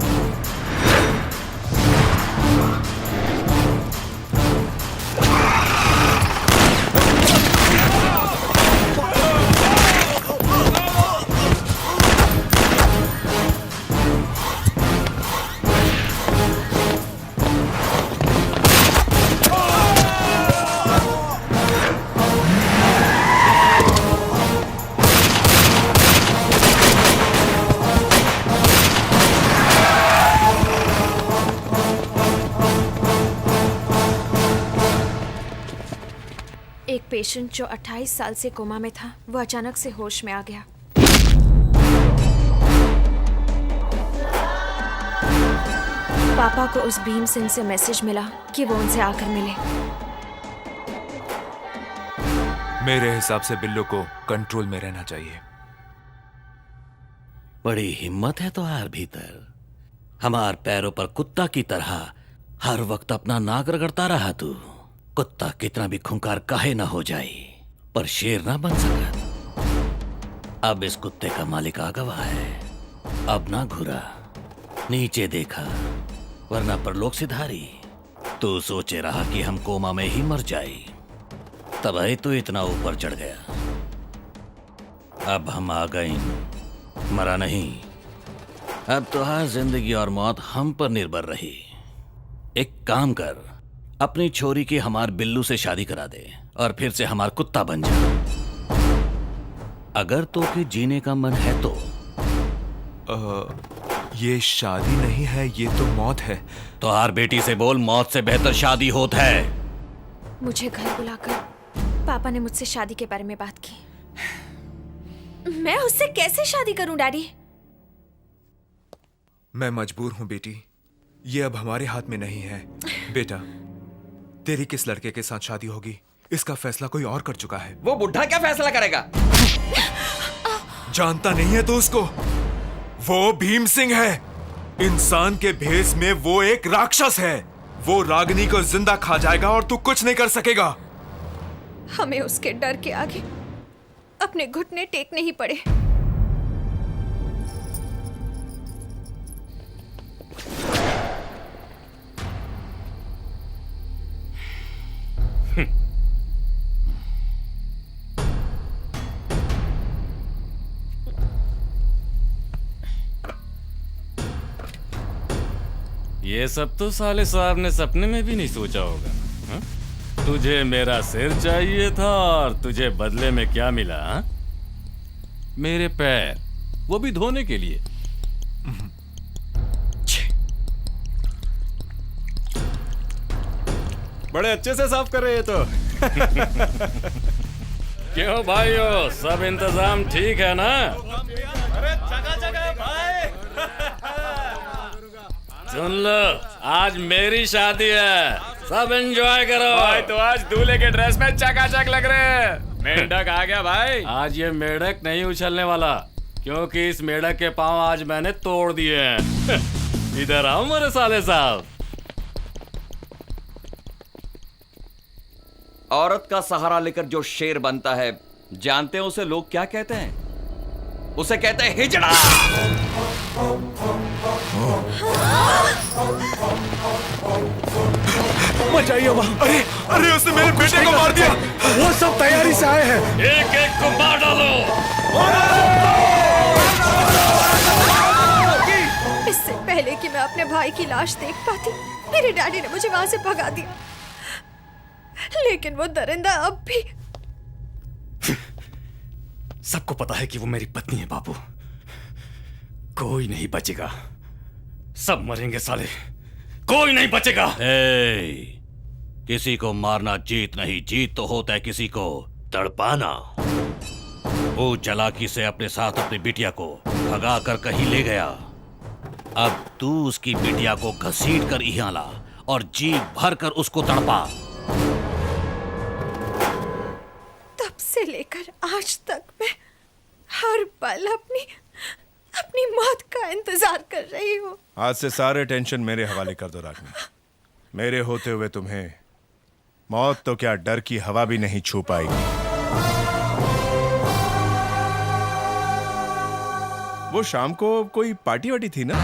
पेशेंट जो 28 साल से कोमा में था वो अचानक से होश में आ गया। पापा को उस भीम सिंह से मैसेज मिला कि वो उनसे आकर मिले। मेरे हिसाब से बिल्लू को कंट्रोल में रहना चाहिए। बड़ी हिम्मत है तुम्हारे भीतर। हमार पैरों पर कुत्ता की तरह हर वक्त अपना नाक रगड़ता रहा तू। कुत्ता कितना भी खूंखार काहे ना हो जाए पर शेर ना बन सका। अब इस कुत्ते का मालिक आ गवा है। अब ना घुरा, नीचे देखा, वरना परलोक सिधारी। तू सोचे रहा कि हम कोमा में ही मर जाए, तब ही तू इतना ऊपर चढ़ गया। अब हम आ गए, मरा नहीं। अब तो हर जिंदगी और मौत हम पर निर्भर रही। एक काम कर, अपनी छोरी की हमार बिल्लू से शादी करा दे और फिर से हमार कुत्ता बन जा। अगर तो कि जीने का मन है तो। ये शादी नहीं है, ये तो मौत है। तो हर बेटी से बोल मौत से बेहतर शादी होत है। मुझे घर बुलाकर पापा ने मुझसे शादी के बारे में बात की। मैं उससे कैसे शादी करूं डैडी? मैं मजबूर हूं बेटी, ये अब हमारे हाथ में नहीं है। बेटा, तेरी किस लड़के के साथ शादी होगी इसका फैसला कोई और कर चुका है। वो बुढ़ा क्या फैसला करेगा? जानता नहीं है तो उसको? वो भीम सिंह है। इंसान के भेष में वो एक राक्षस है। वो रागिनी को जिंदा खा जाएगा और तू कुछ नहीं कर सकेगा। हमें उसके डर के आगे अपने घुटने टेकने ही पड़े। ये सब तो साले साहब ने सपने में भी नहीं सोचा होगा। हा? तुझे मेरा सिर चाहिए था और तुझे बदले में क्या मिला? हा? मेरे पैर, वो भी धोने के लिए। बड़े अच्छे से साफ कर रहे हैं तो। क्यों भाइयों, सब इंतजाम ठीक है ना? अरे जगह भाई। सुन लो, आज मेरी शादी है, सब एंजॉय करो। भाई तो आज दूल्हे के ड्रेस में चकाचक लग रहे हैं। मेंढक आ गया भाई। आज ये मेढक नहीं उछलने वाला, क्योंकि इस मेढक के पांव आज मैंने तोड़ दिए हैं। इधर आओ मेरे साले साहब। औरत का सहारा लेकर जो शेर बनता है, जानते हैं उसे लोग क्या कहते हैं? उसे कहते हैं हिजड़ा। मचाइए वहाँ। अरे अरे उसने मेरे बेटे को मार दिया। वो सब तैयारी से आए हैं। एक एक को मार डालो। इससे पहले कि मैं अपने भाई की लाश देख पाती, मेरे डैडी ने मुझे वहां से भगा दिया। लेकिन वो दरिंदा अब भी। सबको पता है कि वो मेरी पत्नी है बाबू। कोई नहीं बचेगा, सब मरेंगे साले, कोई नहीं बचेगा। किसी को मारना जीत नहीं, जीत तो होता है किसी को तड़पाना। वो चालाकी से अपने साथ अपनी बिटिया को भगा कर कहीं ले गया। अब तू उसकी बिटिया को घसीट कर यहाँ ला और जी भर कर उसको तड़पा। तब से लेकर आज तक मैं हर पल अपनी मौत का इंतजार कर रही हूँ। आज से सारे टेंशन मेरे हवाले कर दो रागनी। मेरे होते हुए तुम्हें मौत तो क्या डर की हवा भी नहीं छू पाएगी। वो शाम को कोई पार्टी वार्टी थी ना?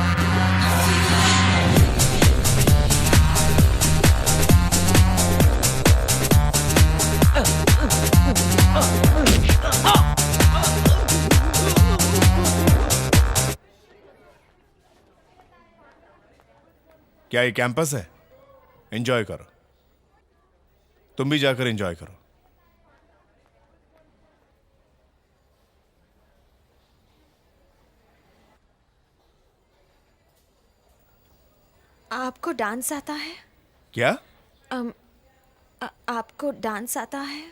क्या ये कैंपस है? एंजॉय करो, तुम भी जाकर एंजॉय करो। आपको डांस आता है? क्या? आपको डांस आता है?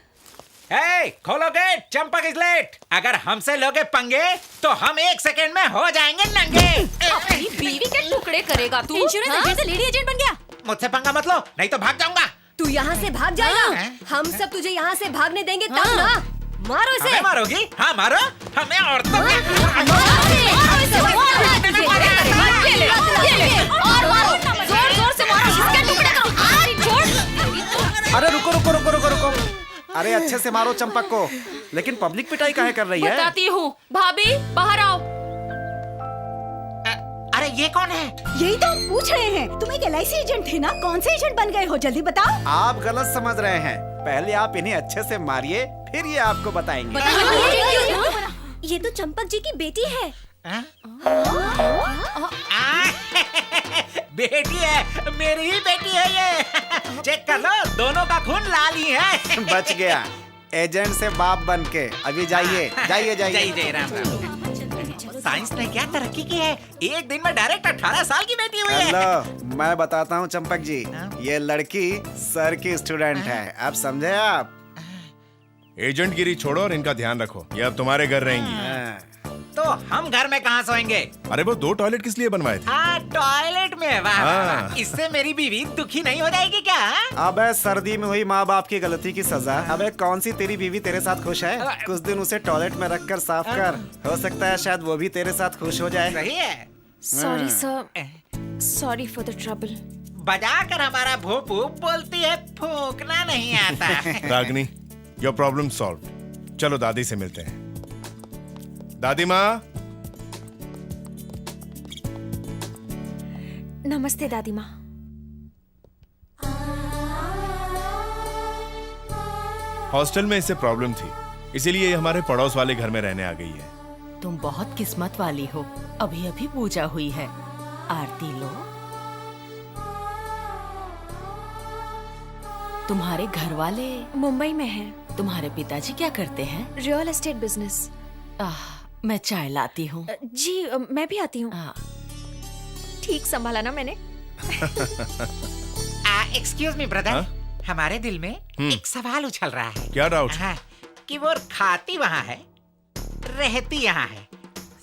हे, खोलो गेट, चंपक इज लेट। अगर हमसे लोगे पंगे तो हम 1 सेकंड में हो जाएंगे नंगे। अपनी बीवी के टुकड़े करेगा तू? इंश्योरेंस एजेंट से लेडी एजेंट बन गया? मुझसे पंगा मत लो, नहीं तो भाग जाऊंगा। तू यहाँ से भाग जाएगा? हम सब तुझे यहाँ से भागने देंगे तब ना। मारो इसे। हमें मारोगी? हाँ मारो, हमें औरतों अरे रुको रुको रुको रुको रुको। अरे अच्छे से मारो चंपक को, लेकिन पब्लिक पिटाई काहे कर रही है? बताती हूँ। भाभी बाहर आओ। अरे ये कौन है? यही तो हम पूछ रहे हैं। तुम एक LIC एजेंट थे ना, कौन से एजेंट बन गए हो? जल्दी बताओ। आप गलत समझ रहे हैं। पहले आप इन्हें अच्छे से मारिए, फिर ये आपको बताएंगे। ये तो चंपक जी की बेटी है। बेटी है, मेरी ही बेटी है ये। चेक कर लो, दोनों का खून लाल ही है। बच गया एजेंट से बाप बन के। अभी जाइए जाइए जाइए। जय राम राम। साइंस ने क्या तरक्की की है, एक दिन में डायरेक्ट 18 साल की बेटी हुई है। हेलो, मैं बताता हूँ चंपक जी, ये लड़की सर की स्टूडेंट है। अब समझे आप? एजेंट गिरी छोड़ो और इनका ध्यान रखो, ये अब तुम्हारे घर रहेंगी। तो हम घर में कहाँ सोएंगे? अरे वो 2 टॉयलेट किस लिए बनवाए थे? टॉयलेट में। वाह, इससे मेरी बीवी दुखी नहीं हो जाएगी क्या? अबे सर्दी में हुई माँ बाप की गलती की सजा। अबे कौन सी तेरी बीवी तेरे साथ खुश है? कुछ दिन उसे टॉयलेट में रख कर साफ कर, हो सकता है शायद वो भी तेरे साथ खुश हो जाए। सही है। Sorry sir, sorry for the trouble. बजा कर हमारा भोपू बोलती है, फूकना नहीं आता। रागनी, योर प्रॉब्लम सॉल्व। चलो दादी से मिलते हैं। दादी माँ। नमस्ते दादी माँ। हॉस्टल में इससे प्रॉब्लम थी, इसीलिए ये हमारे पड़ोस वाले घर में रहने आ गई है। तुम बहुत किस्मत वाली हो, अभी अभी पूजा हुई है, आरती लो। तुम्हारे घर वाले मुंबई में हैं। तुम्हारे पिताजी क्या करते हैं? Real estate business. मैं चाय लाती हूँ। जी मैं भी आती हूँ। ठीक संभाला ना मैंने? एक्सक्यूज मी ब्रदर, हमारे दिल में एक सवाल उछल रहा है। क्या डाउट? कि वो खाती वहाँ है, रहती यहाँ है,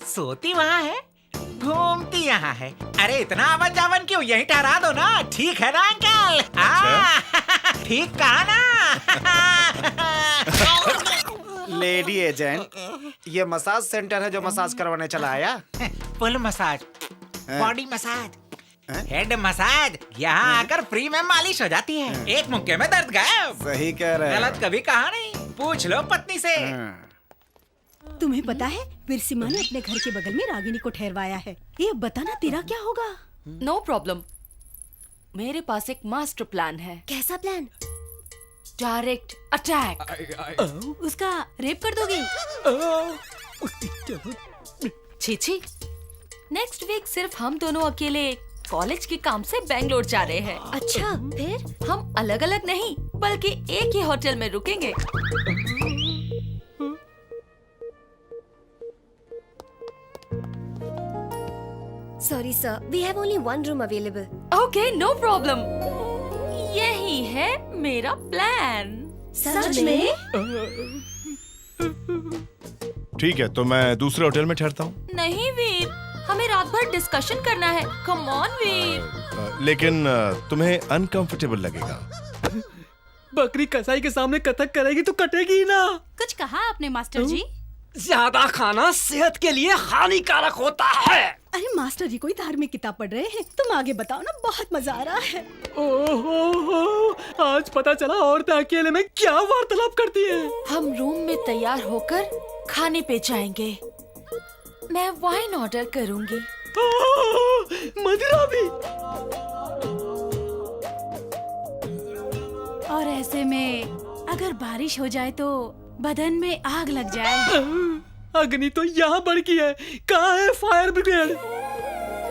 सोती वहाँ है, घूमती यहाँ है। अरे इतना आवन जावन क्यों? यही ठहरा दो ना। ठीक है ना अंकल? ठीक कहा ना? लेडी एजेंट, ये मसाज सेंटर है जो मसाज करवाने चला आया? Full massage, body massage, head massage, यहाँ आकर फ्री में मालिश हो जाती है। एक मुक्के में दर्द गायब। सही कह रहे हैं। गलत कभी कहा नहीं, पूछ लो पत्नी से। तुम्हें पता है विरसिमा ने अपने घर के बगल में रागिनी को ठहरवाया है। ये बताना तेरा क्या होगा? नो प्रॉब्लम, मेरे पास एक मास्टर प्लान है। कैसा प्लान? Direct attack. उसका रेप कर दोगे? छी, नेक्स्ट वीक सिर्फ हम दोनों अकेले कॉलेज के काम से बेंगलोर जा रहे हैं। अच्छा, फिर? हम अलग अलग नहीं बल्कि एक ही होटल में रुकेंगे। Sorry sir, we have only one room available. Okay, no problem. यही है मेरा प्लान। सच में? ठीक है, तो मैं दूसरे होटल में ठहरता हूँ। नहीं वीर, हमें रात भर डिस्कशन करना है। कम ऑन वीर। लेकिन तुम्हें अनकंफर्टेबल लगेगा। बकरी कसाई के सामने कथक करेगी तो कटेगी ही ना। कुछ कहा आपने मास्टर जी? ज्यादा खाना सेहत के लिए हानिकारक होता है। अरे मास्टर जी कोई धार्मिक किताब पढ़ रहे हैं? तुम आगे बताओ ना, बहुत मजा आ रहा है। ओहो, आज पता चला औरतें अकेले में क्या वार्तालाप करती हैं। हम रूम में तैयार होकर खाने पे जाएंगे। मैं वाइन ऑर्डर करूंगी। मदिरा भी। और ऐसे में अगर बारिश हो जाए तो बदन में आग लग जाए। अग्नि तो यहाँ भड़की है, कहाँ है फायर ब्रिगेड?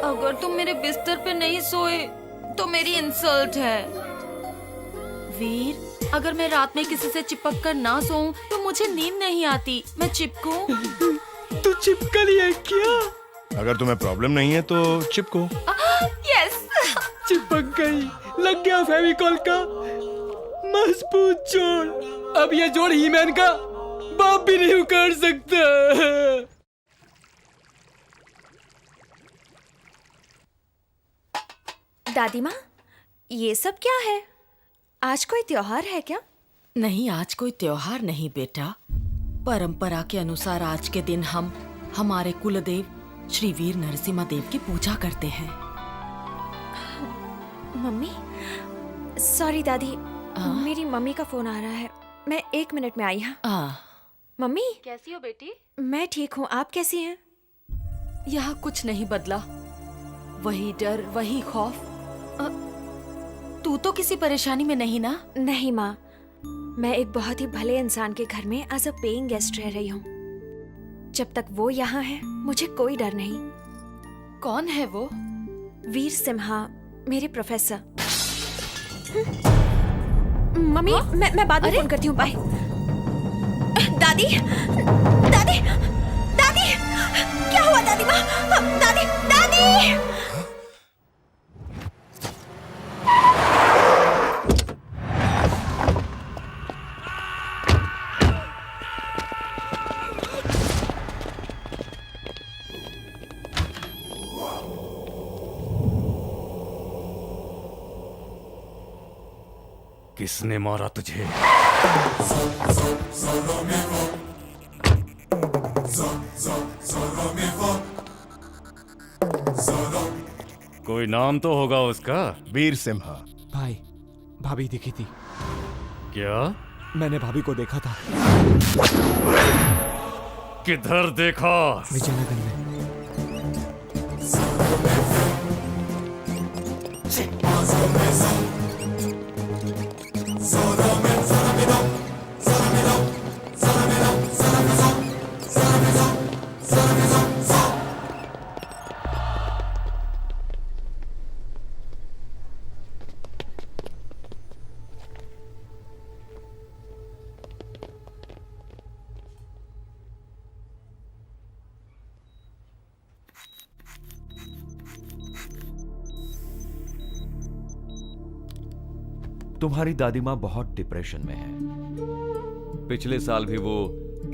अगर तुम मेरे बिस्तर पे नहीं सोए तो मेरी इंसल्ट है। वीर, अगर मैं रात में किसी से चिपक कर ना सोऊं तो मुझे नींद नहीं आती। मैं चिपकूं? तू चिपकली है क्या? अगर तुम्हें प्रॉब्लम नहीं है तो चिपको। यस। चिपक गई, लग गया फेविकॉल का मजबूत जोड़। अब ये जोड़ हीमैन का बाप भी नहीं उखाड़ सकता। दादी माँ, ये सब क्या है? आज कोई त्योहार है क्या? नहीं, आज कोई त्योहार नहीं बेटा। परंपरा के अनुसार आज के दिन हम हमारे कुलदेव श्री वीर नरसिम्हा देव की पूजा करते हैं। मम्मी, सॉरी दादी, मेरी मम्मी का फोन आ रहा है। मैं 1 मिनट में आई। हाँ मम्मी, कैसी हो बेटी? मैं ठीक हूँ, आप कैसी हैं? यहाँ कुछ नहीं बदला, वही डर, वही खौफ। तू तो किसी परेशानी में नहीं ना? नहीं माँ, मैं एक बहुत ही भले इंसान के घर में एज अ पेइंग गेस्ट रह रही हूँ। जब तक वो यहाँ है मुझे कोई डर नहीं। कौन है वो? वीर सिम्हा, मेरे प्रोफेसर। मम्मी, मैं बाद में फोन करती हूँ, बाय। दादी, दादी, दादी, क्या हुआ दादी माँ? दादी, दादी। किसने मारा तुझे? कोई नाम तो होगा उसका। वीर सिम्हा। भाई, भाभी दिखी थी। क्या? मैंने भाभी को देखा था। किधर देखा? विजयनगर में। तुम्हारी दादी माँ बहुत डिप्रेशन में है। पिछले साल भी वो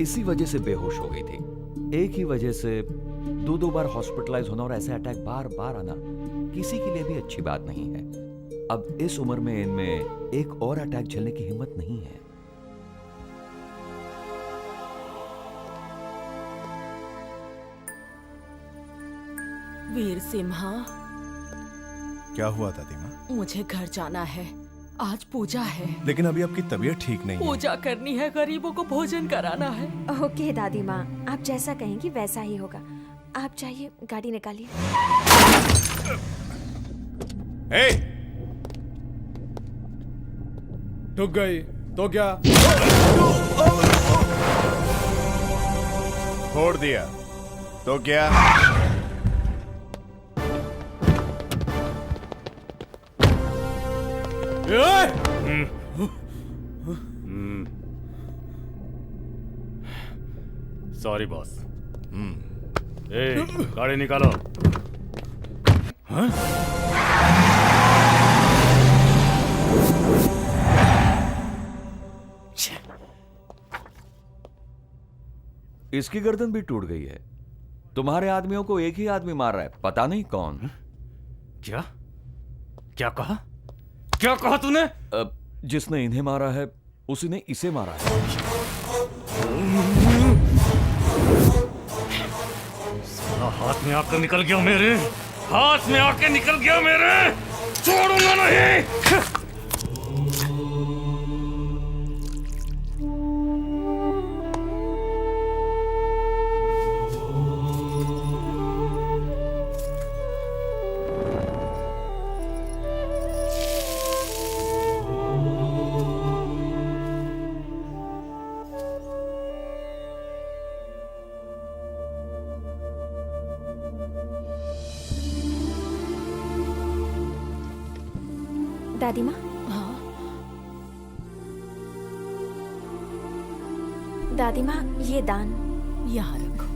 इसी वजह से बेहोश हो गई थी। एक ही वजह से दो बार हॉस्पिटलाइज होना और ऐसे अटैक बार बार आना किसी के लिए भी अच्छी बात नहीं है। अब इस उम्र में इनमें एक और अटैक झेलने की हिम्मत नहीं है। वीर सिम्हा, क्या हुआ दादी माँ? मुझे घर जाना है। आज पूजा है। लेकिन अभी आपकी तबीयत ठीक नहीं है। पूजा करनी है, गरीबों को भोजन कराना है। ओके दादी माँ, आप जैसा कहेंगी वैसा ही होगा। आप जाइए, गाड़ी निकालिए। ठुक गई तो क्या? छोड़ दिया तो क्या? Sorry boss. गाड़ी निकालो। हाँ? इसकी गर्दन भी टूट गई है। तुम्हारे आदमियों को एक ही आदमी मार रहा है, पता नहीं कौन। क्या क्या कहा? क्या कहा तूने? जिसने इन्हें मारा है उसी ने इसे मारा है। साला हाथ में आकर निकल गया मेरे, हाथ में आके निकल गया मेरे, छोड़ूंगा नहीं। दादी माँ। हाँ? दादी माँ, ये दान यहाँ रखो।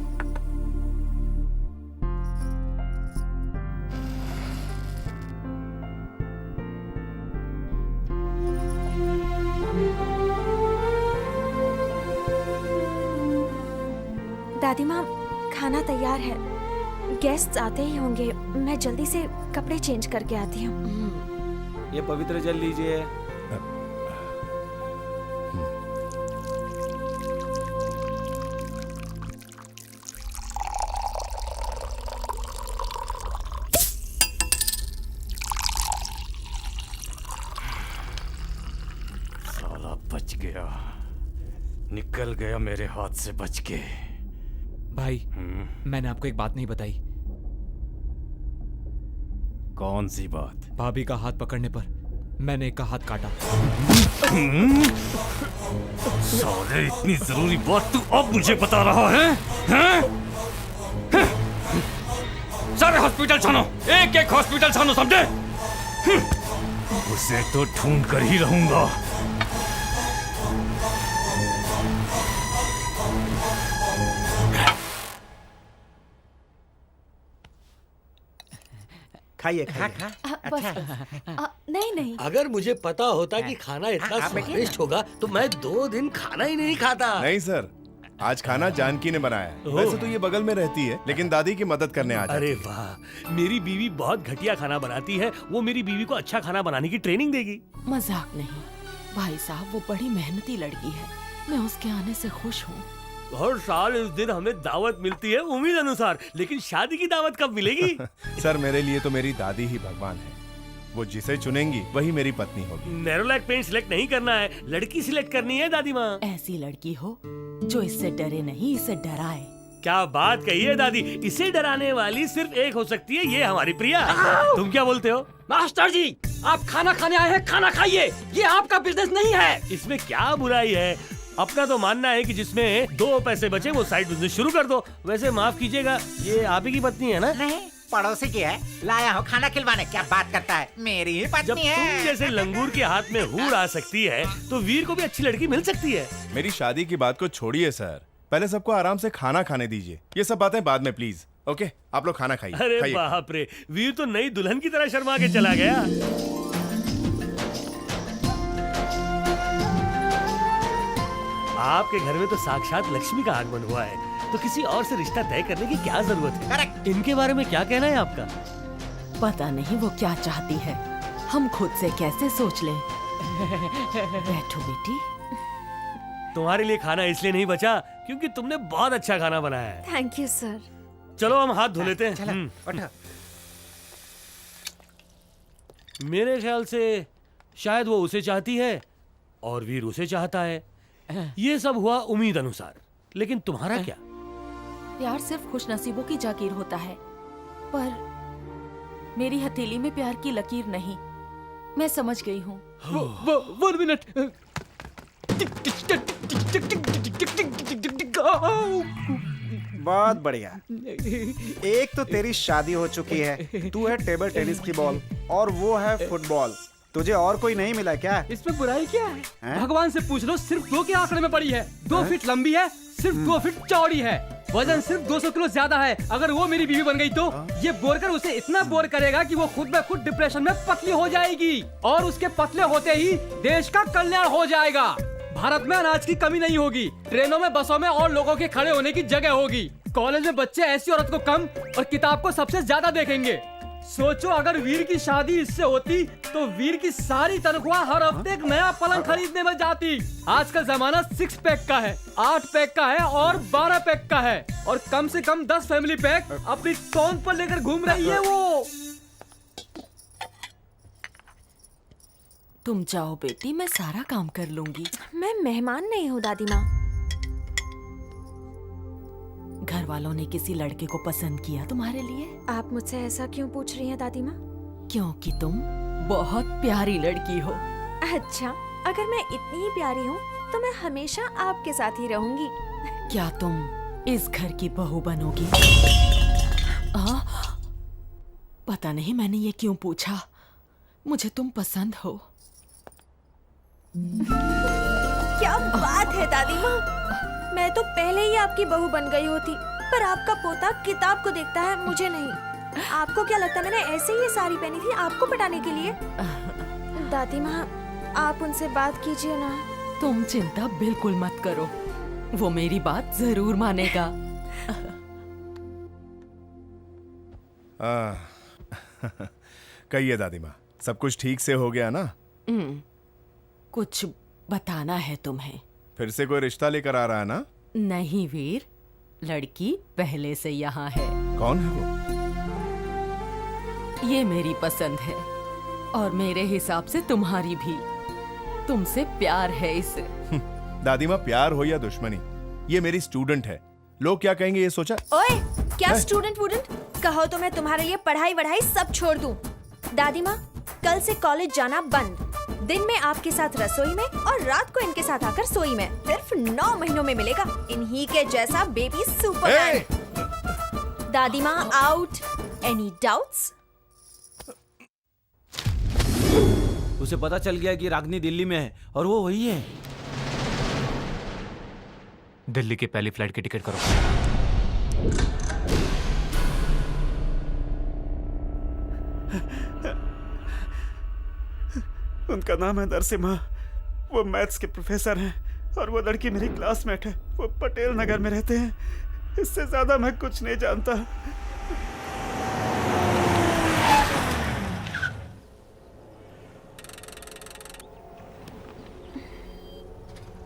दादी माँ, खाना तैयार है। गेस्ट आते ही होंगे। मैं जल्दी से कपड़े चेंज करके आती हूँ। ये पवित्र जल लीजिए। साला बच गया, निकल गया मेरे हाथ से बच के। भाई, मैंने आपको एक बात नहीं बताई। कौन सी बात? भाभी का हाथ पकड़ने पर मैंने एक का हाथ काटा। साले, इतनी जरूरी बात तू अब मुझे बता रहा है? हैं? सारे हॉस्पिटल छानो, एक एक हॉस्पिटल छानो, समझे? उसे तो ढूंढ कर ही रहूंगा। खाइए नहीं नहीं। अगर मुझे पता होता कि खाना इतना स्वादिष्ट होगा तो मैं 2 दिन खाना ही नहीं खाता। नहीं सर, आज खाना जानकी ने बनाया है। वैसे तो ये बगल में रहती है, लेकिन दादी की मदद करने आ जाती अरे है। वाह, मेरी बीवी बहुत घटिया खाना बनाती है। वो मेरी बीवी को अच्छा खाना बनाने की ट्रेनिंग देगी। मजाक नहीं भाई साहब, वो बड़ी मेहनती लड़की है। मैं उसके आने से खुश हूँ। हर साल इस दिन हमें दावत मिलती है उम्मीद अनुसार, लेकिन शादी की दावत कब मिलेगी? सर, मेरे लिए तो मेरी दादी ही भगवान है। वो जिसे चुनेंगी वही मेरी पत्नी होगी। नैरोलैक पेंट सिलेक्ट नहीं करना है, लड़की सिलेक्ट करनी है दादी माँ। ऐसी लड़की हो जो इससे डरे नहीं, इसे डराए। क्या बात कही है दादी, इसे डराने वाली सिर्फ एक हो सकती है, ये हमारी प्रिया। तुम क्या बोलते हो? मास्टर जी, आप खाना खाने आए हैं, खाना खाइए। ये आपका बिजनेस नहीं है। इसमें क्या बुराई है? अपना तो मानना है कि जिसमें 2 पैसे बचे वो साइड बिजनेस शुरू कर दो। वैसे माफ कीजिएगा, ये आप ही की पत्नी है ना? नहीं, पड़ोसी की है। लाया हो खाना खिलवाने। क्या बात करता है, मेरी ही जब पत्नी है। तुम जैसे लंगूर के हाथ में हूर आ सकती है तो वीर को भी अच्छी लड़की मिल सकती है। मेरी शादी की बात को छोड़िए सर, पहले सबको आराम से खाना खाने दीजिए। ये सब बातें बाद में प्लीज। ओके, आप लोग खाना खाइए। अरे खाइए। बाप रे, वीर तो नई दुल्हन की तरह शर्मा के चला गया। आपके घर में तो साक्षात लक्ष्मी का आगमन हुआ है, तो किसी और से रिश्ता तय करने की क्या जरूरत है? करेक्ट। इनके बारे में क्या कहना है आपका? पता नहीं वो क्या चाहती है, हम खुद से कैसे सोच लें। बैठो बेटी। तुम्हारे लिए खाना इसलिए नहीं बचा क्योंकि तुमने बहुत अच्छा खाना बनाया है। Thank you sir. चलो हम हाथ धो लेते हैं। मेरे ख्याल से शायद वो उसे चाहती है और वीर उसे चाहता है। ये सब हुआ उम्मीद अनुसार, लेकिन तुम्हारा क्या? प्यार सिर्फ खुशनसीबों की जागीर होता है, पर मेरी हथेली में प्यार की लकीर नहीं। मैं समझ गई हूँ। 1 मिनट। बहुत बढ़िया। एक तो तेरी शादी हो चुकी है, तू है टेबल टेनिस की बॉल और वो है फुटबॉल। तुझे और कोई नहीं मिला क्या? इसमें बुराई क्या है? भगवान से पूछ लो, सिर्फ 2 के आंकड़े में पड़ी है। 2 फीट लंबी है, सिर्फ 2 फीट चौड़ी है, वजन सिर्फ 200 किलो ज्यादा है। अगर वो मेरी बीवी बन गई तो ये बोर कर उसे इतना बोर करेगा कि वो खुद ब खुद डिप्रेशन में पतली हो जाएगी, और उसके पतले होते ही देश का कल्याण हो जाएगा। भारत में अनाज की कमी नहीं होगी, ट्रेनों में, बसों में और लोगों के खड़े होने की जगह होगी। कॉलेज में बच्चे ऐसी औरत को कम और किताब को सबसे ज्यादा देखेंगे। सोचो अगर वीर की शादी इससे होती तो वीर की सारी तनख्वाह हर हफ्ते एक नया पलंग खरीदने में जाती। आज का जमाना 6 पैक का है, 8 पैक का है और 12 पैक का है, और कम से कम 10 फैमिली पैक अपनी तौन पर लेकर घूम रही है वो। तुम जाओ बेटी, मैं सारा काम कर लूंगी। मैं मेहमान नहीं हूँ दादी माँ। घर वालों ने किसी लड़के को पसंद किया तुम्हारे लिए? आप मुझसे ऐसा क्यों पूछ रही हैं दादी माँ? क्योंकि तुम बहुत प्यारी लड़की हो। अच्छा, अगर मैं इतनी ही प्यारी हूँ तो मैं हमेशा आपके साथ ही रहूंगी। क्या तुम इस घर की बहू बनोगी? पता नहीं मैंने ये क्यों पूछा। मुझे तुम पसंद हो। क्या बात है दादी माँ, मैं तो पहले ही आपकी बहू बन गई होती, पर आपका पोता किताब को देखता है, मुझे नहीं। आपको क्या लगता मैंने ऐसे ही ये साड़ी पहनी थी आपको पटाने के लिए? दादी माँ, आप उनसे बात कीजिए ना। तुम चिंता बिल्कुल मत करो, वो मेरी बात जरूर मानेगा। कहिए दादी माँ, सब कुछ ठीक से हो गया ना? कुछ बताना है तुम्हें। फिर से कोई रिश्ता लेकर आ रहा है ना? नहीं वीर, लड़की पहले से यहाँ है। कौन है वो? ये मेरी पसंद है और मेरे हिसाब से तुम्हारी भी। तुमसे प्यार है इसे। दादी माँ, प्यार हो या दुश्मनी, ये मेरी स्टूडेंट है। लोग क्या कहेंगे ये सोचा? ओए, क्या स्टूडेंट वूडेंट? कहो तो मैं तुम्हारे लिए पढ़ाई वढ़ाई सब छोड़ दूं। दादी माँ, कल से कॉलेज जाना बंद। दिन में आपके साथ रसोई में और रात को इनके साथ आकर सोई में। सिर्फ 9 महीनों में मिलेगा इन्हीं के जैसा बेबी सुपरमैन। दादी माँ आउट। Any doubts? उसे पता चल गया कि रागनी दिल्ली में है और वो वही है। दिल्ली की पहली फ्लाइट की टिकट करो। उनका नाम है नरसिम्हा। वो मैथ्स के प्रोफेसर हैं और वो लड़की मेरी क्लासमेट है। वो पटेल नगर में रहते हैं। इससे ज्यादा मैं कुछ नहीं जानता।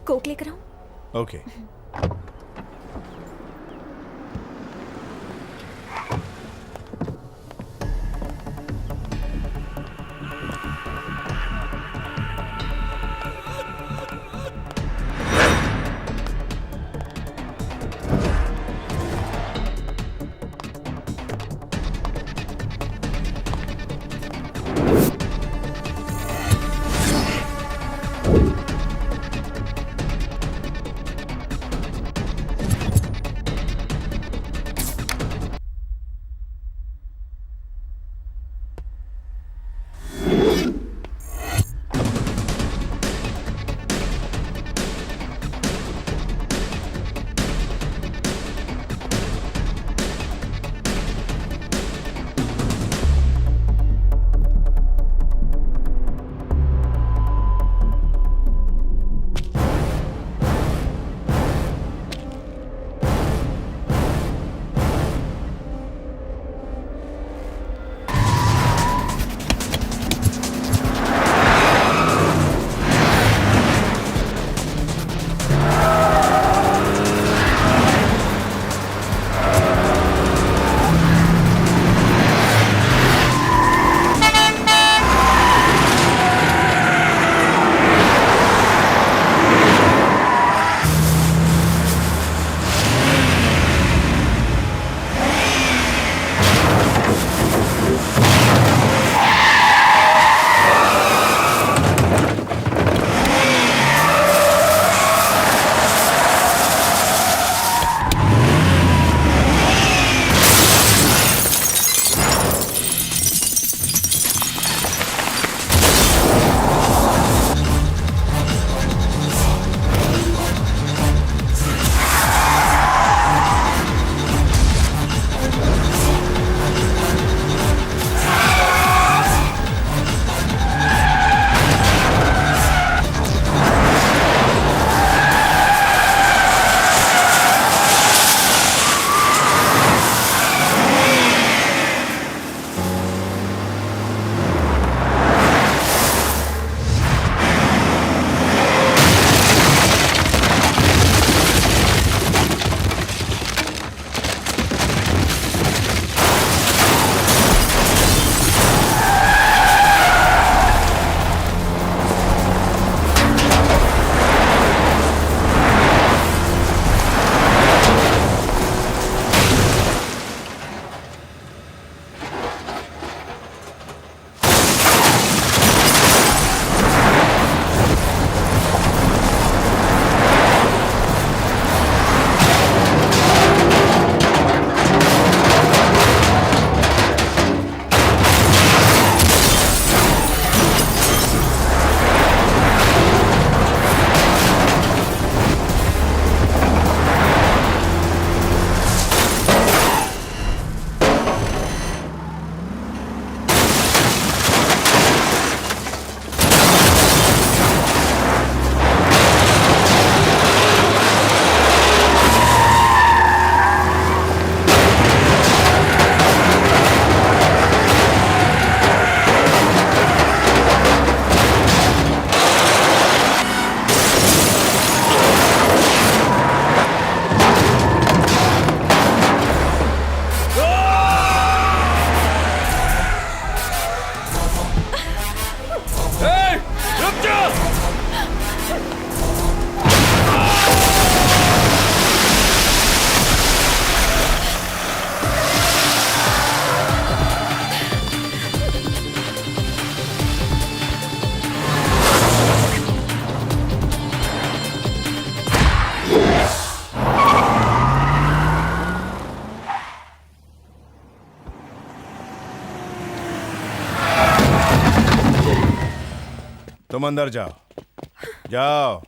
कोक लेकर आऊं? ओके। तुम अंदर जाओ, जाओ।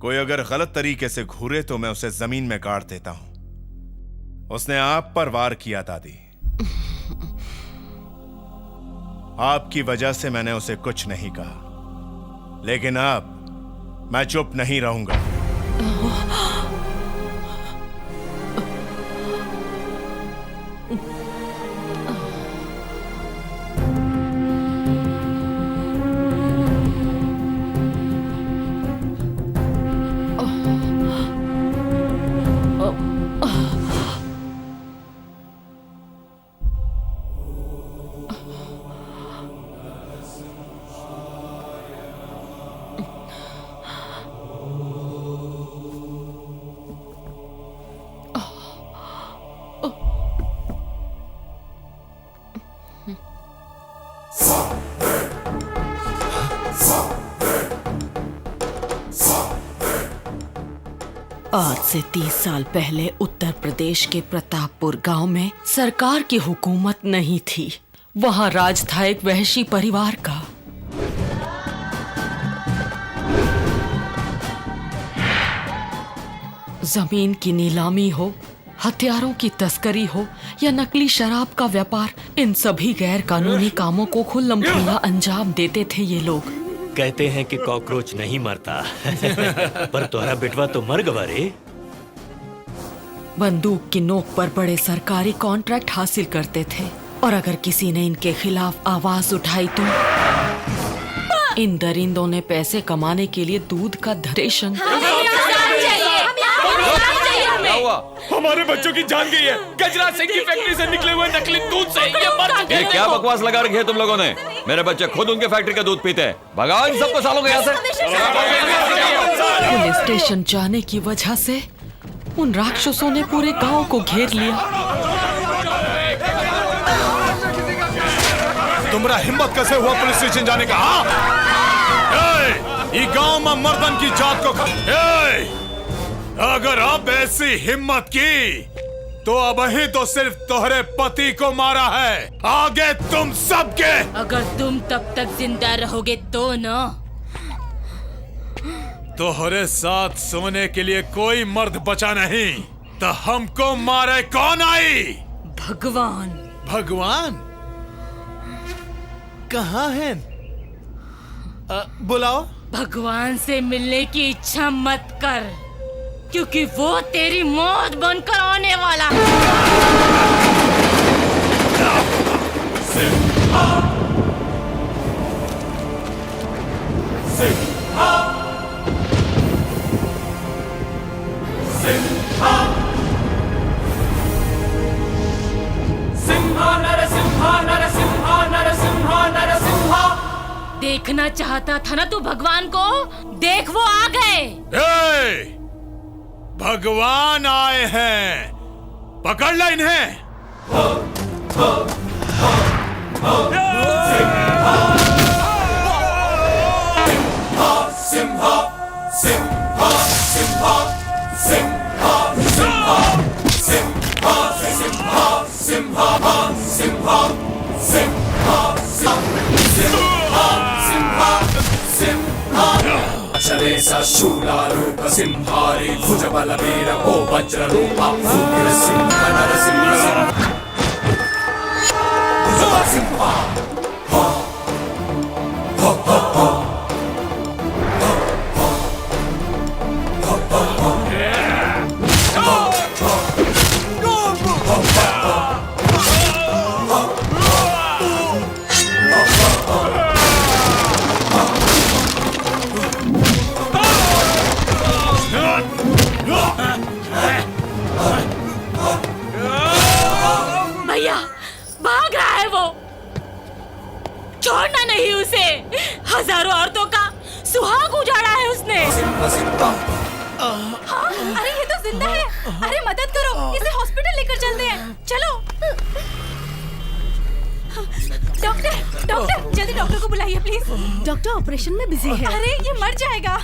कोई अगर गलत तरीके से घूरे तो मैं उसे जमीन में गाड़ देता हूं। उसने आप पर वार किया दादी। आपकी वजह से मैंने उसे कुछ नहीं कहा, लेकिन अब मैं चुप नहीं रहूंगा। आज से 30 साल पहले उत्तर प्रदेश के प्रतापपुर गांव में सरकार की हुकूमत नहीं थी। वहां राज था एक वहशी परिवार का। जमीन की नीलामी हो, हथियारों की तस्करी हो या नकली शराब का व्यापार, इन सभी गैर कानूनी कामों को खुल्लम खुल्ला अंजाम देते थे ये लोग। कहते हैं कि कॉकरोच नहीं मरता पर तुम्हारा बेटवा तो मर गवा रे। बंदूक की नोक पर बड़े सरकारी कॉन्ट्रैक्ट हासिल करते थे और अगर किसी ने इनके खिलाफ आवाज उठाई तो इन दरिंदों ने पैसे कमाने के लिए दूध का धरेशन। हमारे बच्चों की जान गई है। गजराज सिंह की फैक्ट्री से निकले हुए नकली दूध से ये मर चुके हैं। ये क्या बकवास लगा रखी है तुम लोगों ने? मेरे बच्चे खुद उनके फैक्ट्री का दूध पीते हैं। भगाओ इन सबको सालों के यहाँ से। पुलिस स्टेशन जाने की वजह से उन राक्षसों ने पूरे गांव को घेर लिया। तुम्हारा हिम्मत कैसे हुआ पुलिस स्टेशन जाने का? ये गांव में मर्दन की जात को अगर अब ऐसी हिम्मत की तो अब ही तो सिर्फ तोहरे पति को मारा है, आगे तुम सबके। अगर तुम तब तक जिंदा रहोगे तो ना। तोहरे साथ सोने के लिए कोई मर्द बचा नहीं, तो हमको मारे कौन आई? भगवान। भगवान कहाँ है? बुलाओ। भगवान से मिलने की इच्छा मत कर, क्योंकि वो तेरी मौत बनकर आने वाला है। देखना चाहता था ना तू भगवान को? देख वो आ गए। भगवान आए हैं, पकड़ लो इन्हें। सिंहा सिंहा सिंहा सिंहा सिंहा सिंहा सिंहा सिंहा सिंहा शूलारूप सिंहारी भुज बल वीर ओ वज्र रूपा उग्र सिंह नरसिंह सिंह भैया भाग रहा है वो, छोड़ना नहीं उसे। हजारों औरतों का सुहाग उजाड़ा है उसने। हाँ, अरे ये तो जिंदा है। अरे मदद करो, इसे हॉस्पिटल लेकर चलते हैं। चलो डॉक्टर, डॉक्टर जल्दी डॉक्टर को बुलाइए प्लीज। डॉक्टर ऑपरेशन में बिजी है। अरे ये मर जाएगा।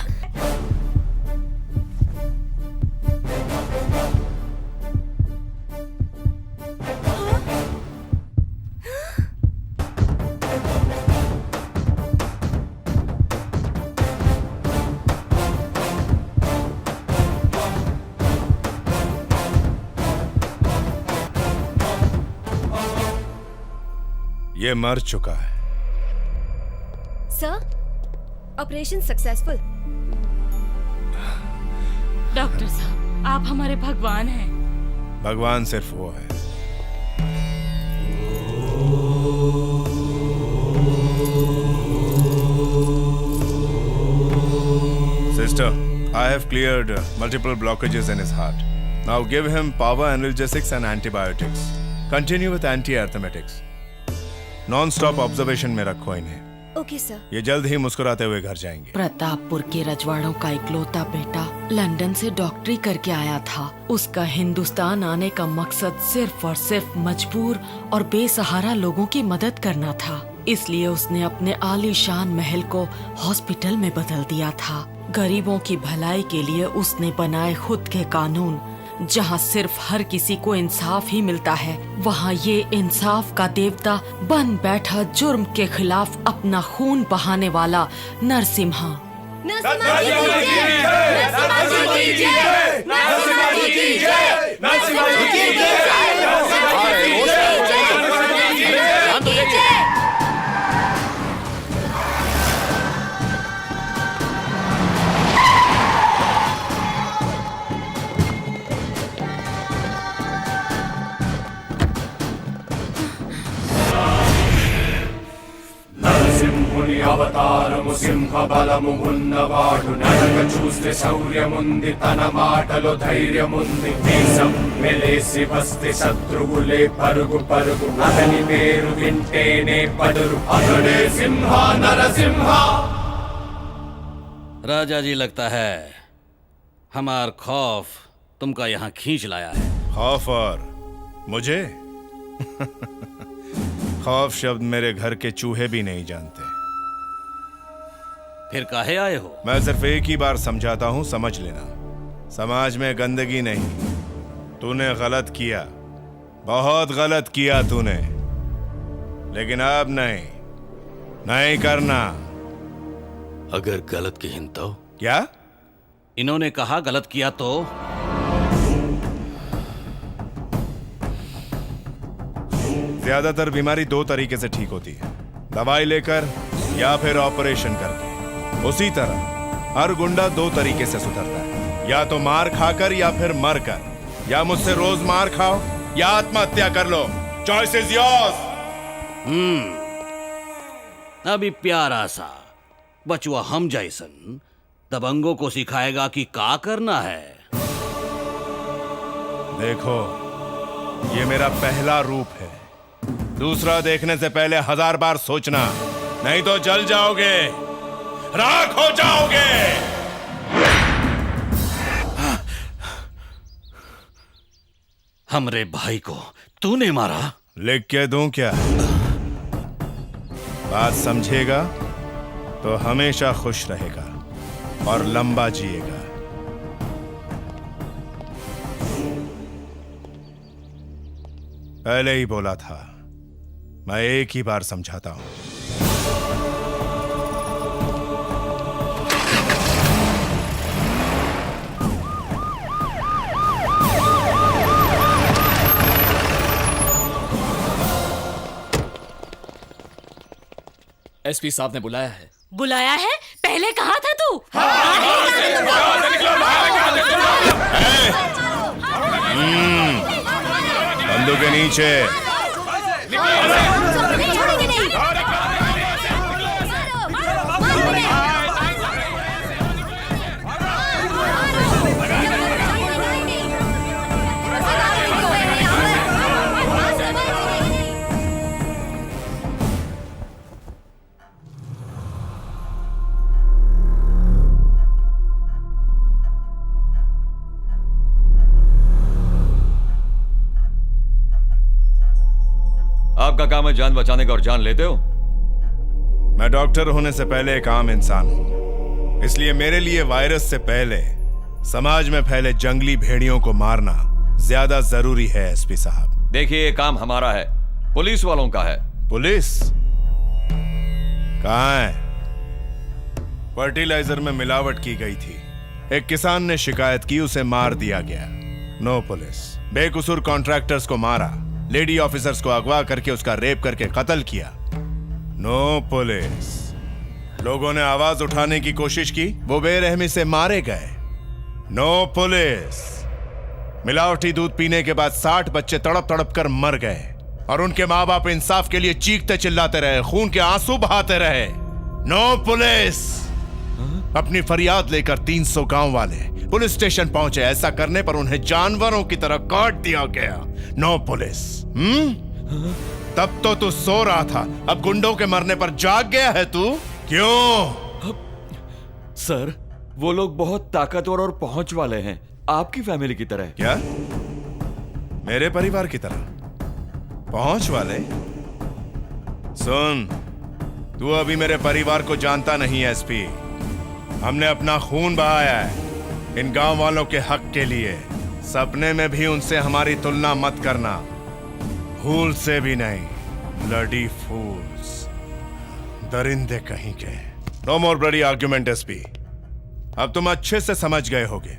ये मर चुका है। Sir, operation successful. डॉक्टर साहब, आप हमारे भगवान हैं। भगवान सिर्फ वो है। Sister, I have cleared multiple blockages in his heart. Now give him power analgesics and antibiotics. Continue with anti-arithmetics. Non-stop observation में रखो इन्हें। Okay sir. ये जल्द ही मुस्कुराते हुए घर जाएंगे। प्रतापपुर के रजवाड़ों का इकलौता बेटा लंदन से डॉक्टरी करके आया था। उसका हिंदुस्तान आने का मकसद सिर्फ और सिर्फ मजबूर और बेसहारा लोगों की मदद करना था। इसलिए उसने अपने आलीशान महल को हॉस्पिटल में बदल दिया था। गरीबों की भलाई के लिए उसने बनाए खुद के कानून। जहाँ सिर्फ हर किसी को इंसाफ ही मिलता है, वहाँ ये इंसाफ का देवता बन बैठा जुर्म के खिलाफ अपना खून बहाने वाला नरसिम्हा। అవతారము సింహ బలము ఉన్నవాడు నడక చూస్తే శౌర్యముంది తన మాటలో ధైర్యముంది దేశం మెలేసి వస్తే శత్రువులే పరుగు పరుగు అతని పేరు వింటేనే పడురు అతడే సింహ నరసింహ। राजा जी, लगता है हमार खौफ तुमका यहाँ खींच लाया है। खौफ और मुझे? खौफ शब्द मेरे घर के चूहे भी नहीं जानते। फिर काहे आए हो? मैं सिर्फ एक ही बार समझाता हूँ, समझ लेना। समाज में गंदगी नहीं। तूने गलत किया, बहुत गलत किया तूने, लेकिन अब नहीं करना। अगर गलत की हिंत तो? क्या? इन्होंने कहा गलत किया तो? ज्यादातर बीमारी दो तरीके से ठीक होती है, दवाई लेकर या फिर ऑपरेशन करके। उसी तरह हर गुंडा दो तरीके से सुधरता है, या तो मार खाकर या फिर मर कर, या मुझसे रोज मार खाओ या आत्महत्या कर लो। Choice is yours. अभी प्यारा सा बचुआ हम जैसन दबंगों को सिखाएगा कि का करना है। देखो, ये मेरा पहला रूप है। दूसरा देखने से पहले 1000 बार सोचना, नहीं तो जल जाओगे, राख हो जाओगे। हमरे भाई को तूने मारा? लिख के दूं क्या? बात समझेगा तो हमेशा खुश रहेगा और लंबा जिएगा। पहले ही बोला था, मैं एक ही बार समझाता हूं। एसपी साहब ने बुलाया है। बुलाया है? पहले कहा था तू? बंदूक के नीचे। आपका काम है जान बचाने का और जान लेते हो। मैं डॉक्टर होने से पहले एक आम इंसान हूं, इसलिए मेरे लिए वायरस से पहले समाज में फैले जंगली भेड़ियों को मारना ज्यादा जरूरी है। एसपी साहब देखिए, ये काम हमारा है, पुलिस वालों का है। पुलिस कहाँ है? फर्टिलाइजर में मिलावट की गई थी, एक किसान ने शिकायत की, उसे मार दिया गया। No police. बेकसूर कॉन्ट्रैक्टर्स को मारा, लेडी ऑफिसर्स को अगवा करके उसका रेप करके कत्ल किया। No police. लोगों ने आवाज उठाने की कोशिश की, वो बेरहमी से मारे गए। No police. मिलावटी दूध पीने के बाद 60 बच्चे तड़प तड़प कर मर गए और उनके माँ बाप इंसाफ के लिए चीखते चिल्लाते रहे, खून के आंसू बहाते रहे। No police. अपनी फरियाद लेकर 300 गांव वाले पुलिस स्टेशन पहुंचे, ऐसा करने पर उन्हें जानवरों की तरह काट दिया गया। No police. तब तो तू सो रहा था, अब गुंडों के मरने पर जाग गया है तू? क्यों? सर, वो लोग बहुत ताकतवर और पहुंच वाले हैं, आपकी फैमिली की तरह। क्या? मेरे परिवार की तरह पहुंच वाले? सुन, तू अभी मेरे परिवार को जानता नहीं है एसपी। हमने अपना खून बहाया है इन गांव वालों के हक के लिए। सपने में भी उनसे हमारी तुलना मत करना, भूल से भी नहीं। ब्लडी फूल्स, दरिंदे कहीं के। नो मोर ब्लडी आर्ग्यूमेंट एसपी। अब तुम अच्छे से समझ गए होगे,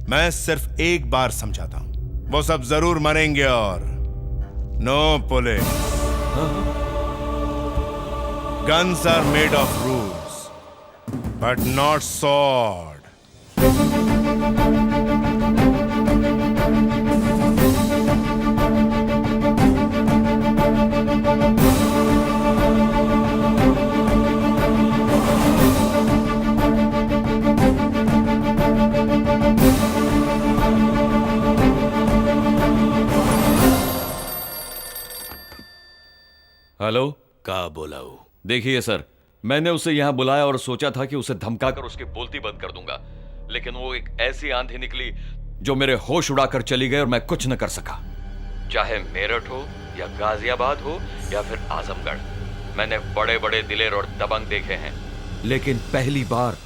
मैं सिर्फ एक बार समझाता हूं, वो सब जरूर मरेंगे। और no police. Guns are made of rules but not sword. Hello, का बोलाऊ? देखिए सर, मैंने उसे यहां बुलाया और सोचा था कि उसे धमकाकर उसकी बोलती बंद कर दूंगा, लेकिन वो एक ऐसी आंधी निकली जो मेरे होश उड़ाकर चली गई और मैं कुछ न कर सका। चाहे मेरठ हो या गाजियाबाद हो या फिर आजमगढ़, मैंने बड़े बड़े दिलेर और दबंग देखे हैं, लेकिन पहली बार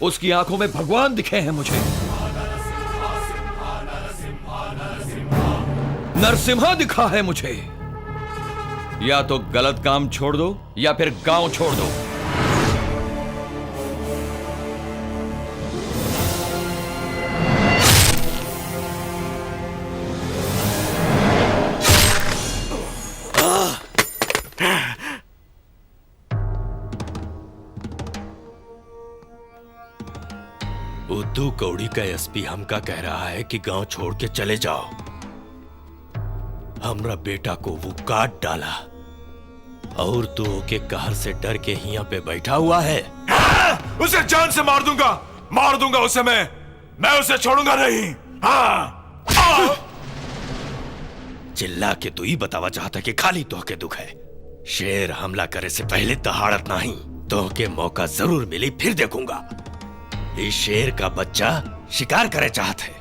उसकी आंखों में भगवान दिखे हैं मुझे। नरसिम्हा दिखा है मुझे। या तो गलत काम छोड़ दो या फिर गांव छोड़ दो। उद्दू कौड़ी का एसपी हमका कह रहा है कि गांव छोड़ के चले जाओ। हमरा बेटा को वो काट डाला और तू के कहर से डर के यहाँ पे बैठा हुआ है। उसे जान से मार दूंगा उसे। मैं उसे छोड़ूंगा नहीं। चिल्ला के तू ही बतावा चाहता कि खाली तो के दुख है। शेर हमला करे से पहले दहाड़त नहीं, तो के मौका जरूर मिली, फिर देखूंगा। इस शेर का बच्चा शिकार करे चाहते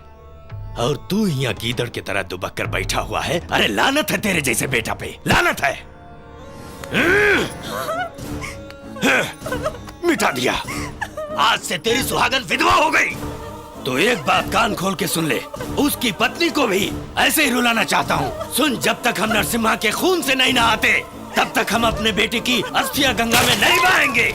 और तू यहाँ गीदड़ की तरह दुबक कर बैठा हुआ है। अरे लानत है तेरे जैसे बेटा पे, लानत है। मिटा दिया। आज से तेरी सुहागन विधवा हो गई। तो एक बात कान खोल के सुन ले, उसकी पत्नी को भी ऐसे ही रुलाना चाहता हूँ। सुन, जब तक हम नरसिम्हा के खून से नहीं नहाते, तब तक हम अपने बेटे की अस्थियां गंगा में नहीं बहाएंगे।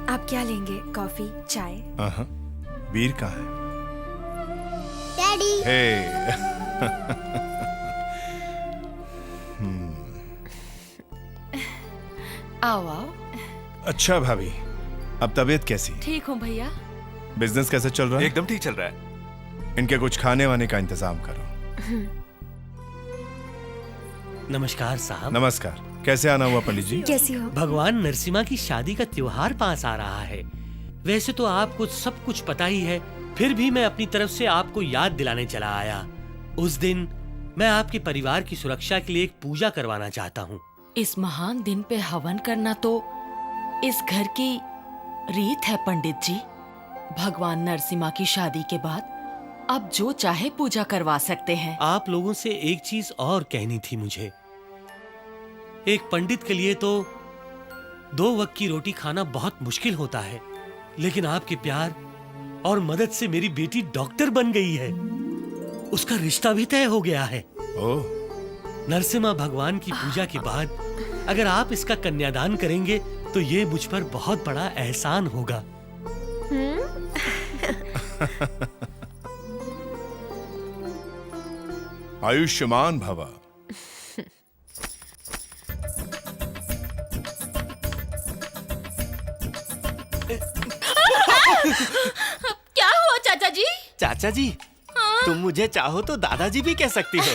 आप क्या लेंगे? कॉफी, चाय? वीर कहाँ है? डैडी। आओ आओ। अच्छा भाभी, अब तबीयत कैसी? ठीक हूँ भैया। बिजनेस कैसे चल रहा है? एकदम ठीक चल रहा है। इनके कुछ खाने वाने का इंतजाम करो। नमस्कार साहब। नमस्कार। कैसे आना हुआ पंडित जी? कैसी हो? भगवान नरसिम्हा की शादी का त्योहार पास आ रहा है। वैसे तो आपको सब कुछ पता ही है, फिर भी मैं अपनी तरफ से आपको याद दिलाने चला आया। उस दिन मैं आपके परिवार की सुरक्षा के लिए एक पूजा करवाना चाहता हूँ। इस महान दिन पे हवन करना तो इस घर की रीत है पंडित जी। भगवान नरसिम्हा की शादी के बाद आप जो चाहे पूजा करवा सकते हैं। आप लोगों से एक चीज और कहनी थी मुझे। एक पंडित के लिए तो 2 वक्त की रोटी खाना बहुत मुश्किल होता है, लेकिन आपके प्यार और मदद से मेरी बेटी डॉक्टर बन गई है। उसका रिश्ता भी तय हो गया है। नरसिम्हा भगवान की पूजा के बाद अगर आप इसका कन्यादान करेंगे तो ये मुझ पर बहुत बड़ा एहसान होगा। आयुष्मान भव। क्या हुआ चाचा जी? चाचा जी, तुम मुझे चाहो तो दादाजी भी कह सकती हो।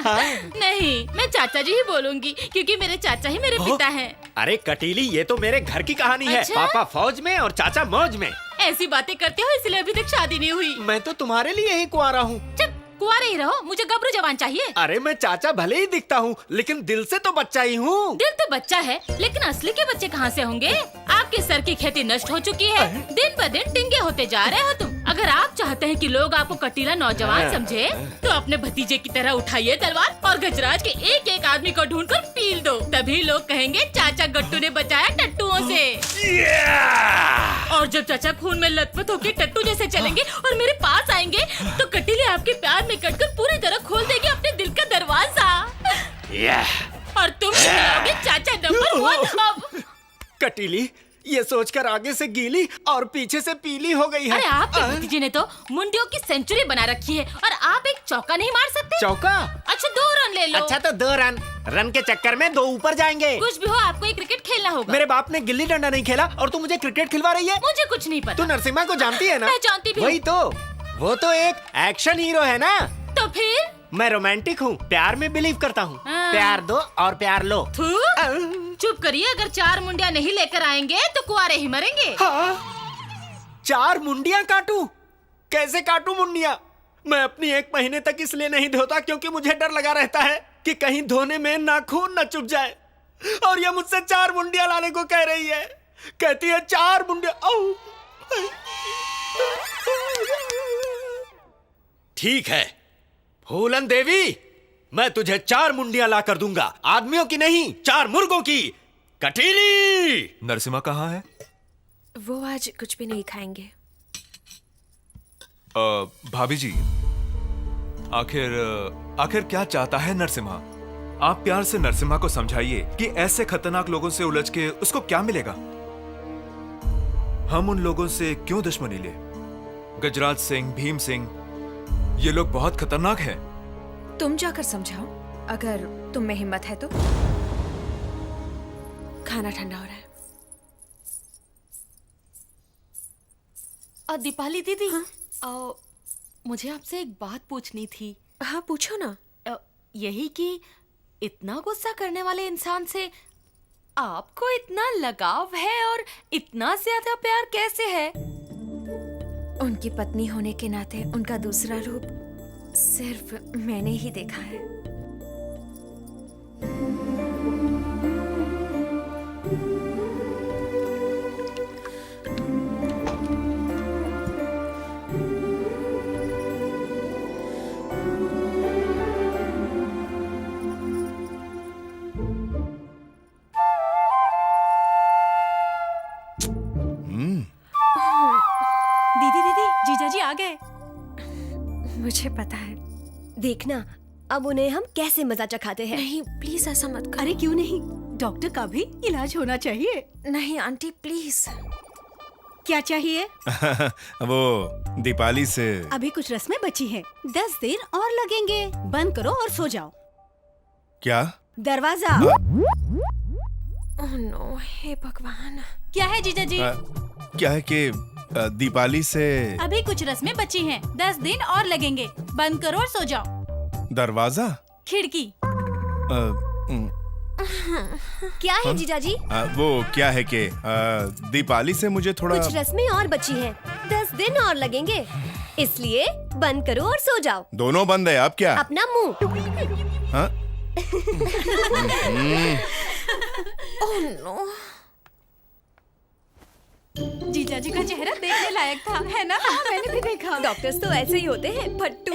हाँ? नहीं, मैं चाचा जी ही बोलूंगी क्योंकि मेरे चाचा ही मेरे पिता हैं। अरे कटीली, ये तो मेरे घर की कहानी है। अच्छा? पापा फौज में और चाचा मौज में। ऐसी बातें करते हो इसलिए अभी तक शादी नहीं हुई। मैं तो तुम्हारे लिए ही कुंवारा हूँ। चुप, कुंवारे ही रहो, मुझे गबरू जवान चाहिए। अरे मैं चाचा भले ही दिखता हूँ, लेकिन दिल से तो बच्चा ही हूँ। दिल तो बच्चा है, लेकिन असली के बच्चे कहाँ से होंगे? आपके सर की खेती नष्ट हो चुकी है, दिन ब दिन टिंगे होते जा रहे हो तुम। अगर आप चाहते हैं कि लोग आपको कटीला नौजवान समझे, तो अपने भतीजे की तरह उठाइए तलवार और गजराज के एक एक आदमी को ढूंढकर पील दो। तभी लोग कहेंगे चाचा गट्टू ने बचाया टट्टुओं से। और जब चाचा खून में लथपथ होकर टट्टू जैसे चलेंगे और मेरे पास आएंगे, तो कटीले आपके प्यार में कटकर पूरी तरह खोल देगी अपने दिल का दरवाजा। और तुम कहलाओगे चाचा नंबर 1 अब। कटीली, ये सोचकर आगे से गीली और पीछे से पीली हो गई है। अरे आपके भतीजे ने तो मुंडियों की सेंचुरी बना रखी है और आप एक चौका नहीं मार सकते? चौका? अच्छा 2 रन ले लो। अच्छा तो 2 रन के चक्कर में 2 ऊपर जाएंगे। कुछ भी हो, आपको एक क्रिकेट खेलना होगा। मेरे बाप ने गिल्ली डंडा नहीं खेला और तू मुझे क्रिकेट खिलवा रही है? मुझे कुछ नहीं पता। तू नरसिम्हा को जानती है ना? मैं जानती भी हूँ। वही तो, वो तो एक एक्शन हीरो है ना। तो फिर? मैं रोमांटिक हूँ, प्यार में बिलीव करता हूँ। हाँ। प्यार दो और प्यार लो। चुप करिए, अगर 4 मुंडिया नहीं लेकर आएंगे तो कुआरे ही मरेंगे। हाँ? 4 मुंडिया काटूं? कैसे काटूं मुंडिया? मैं अपनी 1 महीने तक इसलिए नहीं धोता क्योंकि मुझे डर लगा रहता है कि कहीं धोने में नाखून न चुभ जाए। और ये मुझसे 4 मुंडिया लाने को कह रही है। कहती है 4 मुंडिया। ठीक है फूलन देवी, मैं तुझे 4 मुंडियां ला कर दूंगा। आदमियों की नहीं, 4 मुर्गों की। कटीली! नरसिम्हा कहाँ है? वो आज कुछ भी नहीं खाएंगे। भाभी जी, आखिर क्या चाहता है नरसिम्हा? आप प्यार से नरसिम्हा को समझाइए कि ऐसे खतरनाक लोगों से उलझ के उसको क्या मिलेगा। हम उन लोगों से क्यों दुश्मनी ले? गजराज सिंह, भीम सिंह, ये लोग बहुत खतरनाक हैं। तुम जाकर समझाओ, अगर तुम में हिम्मत है तो। खाना ठंडा हो रहा है। दीपाली दीदी, मुझे आपसे एक बात पूछनी थी। हाँ पूछो ना। यही कि इतना गुस्सा करने वाले इंसान से आपको इतना लगाव है और इतना ज्यादा प्यार कैसे है? उनकी पत्नी होने के नाते उनका दूसरा रूप सिर्फ मैंने ही देखा है। मुझे पता है। देखना अब उन्हें हम कैसे मजा चखाते हैं। नहीं प्लीज ऐसा मत करो। अरे क्यों नहीं, डॉक्टर का भी इलाज होना चाहिए। नहीं आंटी प्लीज। क्या चाहिए? वो दीपाली से अभी कुछ रस्में बची हैं, 10 दिन और लगेंगे। बंद करो और सो जाओ। क्या? दरवाजा। ओह नो, हे भगवान। क्या है जीजा जी? क्या है कि दीपाली से अभी कुछ रस्में बची हैं, 10 दिन और लगेंगे। बंद करो और सो जाओ। दरवाजा? खिड़की। क्या है जीजाजी? वो क्या है कि दीपाली से मुझे थोड़ा कुछ रस्में और बची हैं, 10 दिन और लगेंगे, इसलिए बंद करो और सो जाओ। दोनों बंद है। अब क्या? अपना मुंह। हाँ? Oh no. जीजा जी का चेहरा देखने लायक था, है ना? हाँ, मैंने भी देखा। डॉक्टर्स तो ऐसे ही होते हैं, फट्टू।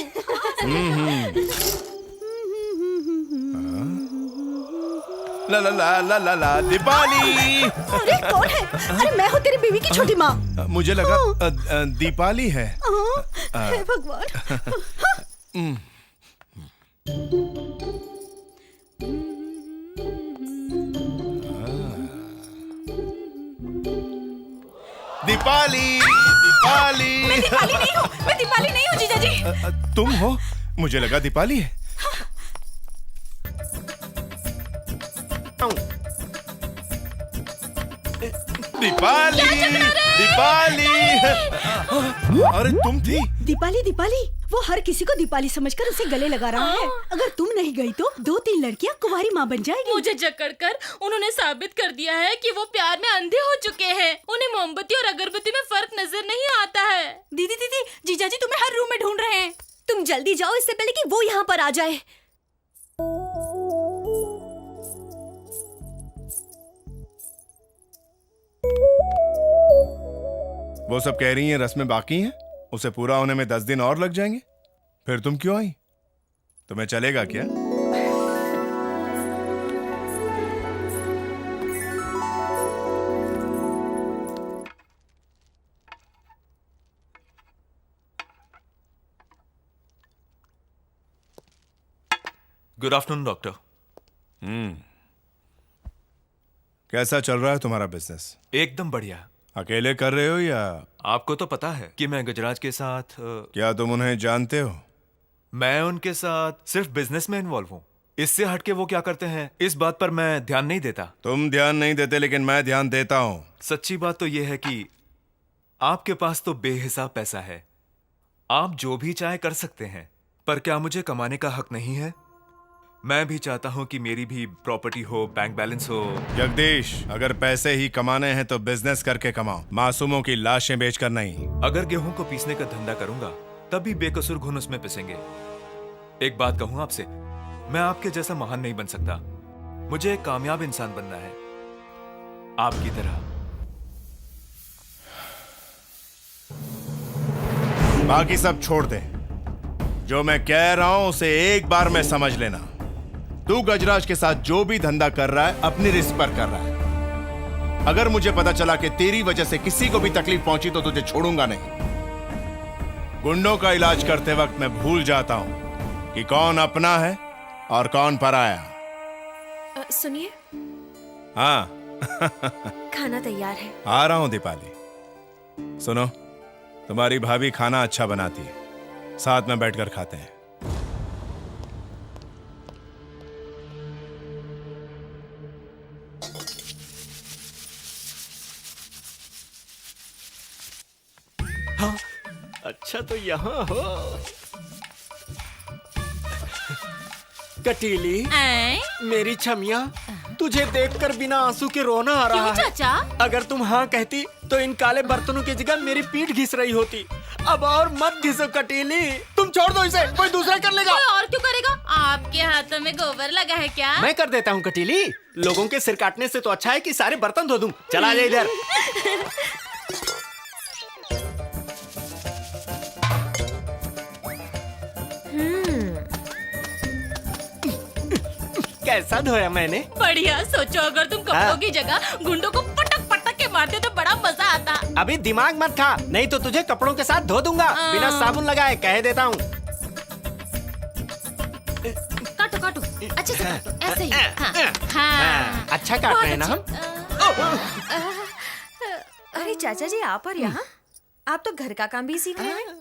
ला ला ला ला ला ला दीपाली। अरे कौन है? अरे मैं हूँ तेरी बीवी की छोटी माँ। मुझे लगा दीपाली है। हे भगवान। दीपाली, दीपाली। मैं दीपाली नहीं हूँ, मैं दीपाली नहीं हूँ जीजा जी। तुम हो? मुझे लगा दीपाली है। दीपाली, दीपाली। अरे तुम थी? दीपाली, दीपाली। वो हर किसी को दीपाली समझकर उसे गले लगा रहा है। अगर तुम नहीं गई तो 2-3 लड़कियां कुंवारी माँ बन जाएगी। मुझे जकड़कर उन्होंने साबित कर दिया है कि वो प्यार में अंधे हो चुके हैं। उन्हें मोमबत्ती और अगरबत्ती में फर्क नजर नहीं आता है। दीदी दीदी, जीजाजी तुम्हें हर रूम में ढूंढ रहे हैं। तुम जल्दी जाओ इससे पहले कि वो यहाँ पर आ जाए। वो सब कह रही हैं रस्में बाकी हैं, उसे पूरा होने में 10 दिन और लग जाएंगे। फिर तुम क्यों आई? तुम्हें चलेगा क्या? Good afternoon doctor. कैसा चल रहा है तुम्हारा बिजनेस? एकदम बढ़िया। अकेले कर रहे हो या? आपको तो पता है कि मैं गजराज के साथ क्या तुम उन्हें जानते हो? मैं उनके साथ सिर्फ बिजनेस में इन्वॉल्व हूँ। इससे हटके वो क्या करते हैं इस बात पर मैं ध्यान नहीं देता। तुम ध्यान नहीं देते लेकिन मैं ध्यान देता हूँ। सच्ची बात तो यह है कि आपके पास तो बेहिसाब पैसा है, आप जो भी चाहे कर सकते हैं। पर क्या मुझे कमाने का हक नहीं है? मैं भी चाहता हूं कि मेरी भी प्रॉपर्टी हो, बैंक बैलेंस हो। जगदीश, अगर पैसे ही कमाने हैं तो बिजनेस करके कमाओ, मासूमों की लाशें बेचकर नहीं। अगर गेहूं को पीसने का धंधा करूंगा तब भी बेकसूर घुन उसमें पिसेंगे। एक बात कहूं आपसे, मैं आपके जैसा महान नहीं बन सकता। मुझे एक कामयाब इंसान बनना है, आपकी तरह। बाकी सब छोड़ दे। जो मैं कह रहा हूं उसे एक बार में समझ लेना। तू गजराज के साथ जो भी धंधा कर रहा है अपनी रिस्क पर कर रहा है। अगर मुझे पता चला कि तेरी वजह से किसी को भी तकलीफ पहुंची तो तुझे छोड़ूंगा नहीं। गुंडों का इलाज करते वक्त मैं भूल जाता हूं कि कौन अपना है और कौन पराया। सुनिए। हाँ। खाना तैयार है। आ रहा हूं दीपाली। सुनो, तुम्हारी भाभी खाना अच्छा बनाती है, साथ में बैठकर खाते हैं। हाँ, अच्छा तो यहाँ हो। कटीली, मेरी छमिया, तुझे देखकर बिना आंसू के रोना आ रहा है। चाचा? अगर तुम हाँ कहती तो इन काले बर्तनों की जगह मेरी पीठ घिस रही होती। अब और मत घिसो कटीली, तुम छोड़ दो इसे, कोई दूसरा कर लेगा। कोई और क्यों करेगा? आपके हाथों में गोबर लगा है क्या? मैं कर देता हूँ कटीली। लोगों के सिर काटने से तो अच्छा है कि सारे बर्तन धो दूं। चला जा इधर। कैसा धोया मैंने? बढ़िया। सोचो अगर तुम कपड़ों की जगह गुंडों को पटक पटक के मारते तो बड़ा मजा आता। अभी दिमाग मत खा, नहीं तो तुझे कपड़ों के साथ धो दूंगा बिना साबुन लगाए, कह देता हूँ। अच्छे से काटो, ऐसे ही। हाँ, हाँ। अच्छा काट रहे हैं ना हम? अरे चाचा जी, आप और यहाँ आप तो घर का काम भी सीख रहे हैं,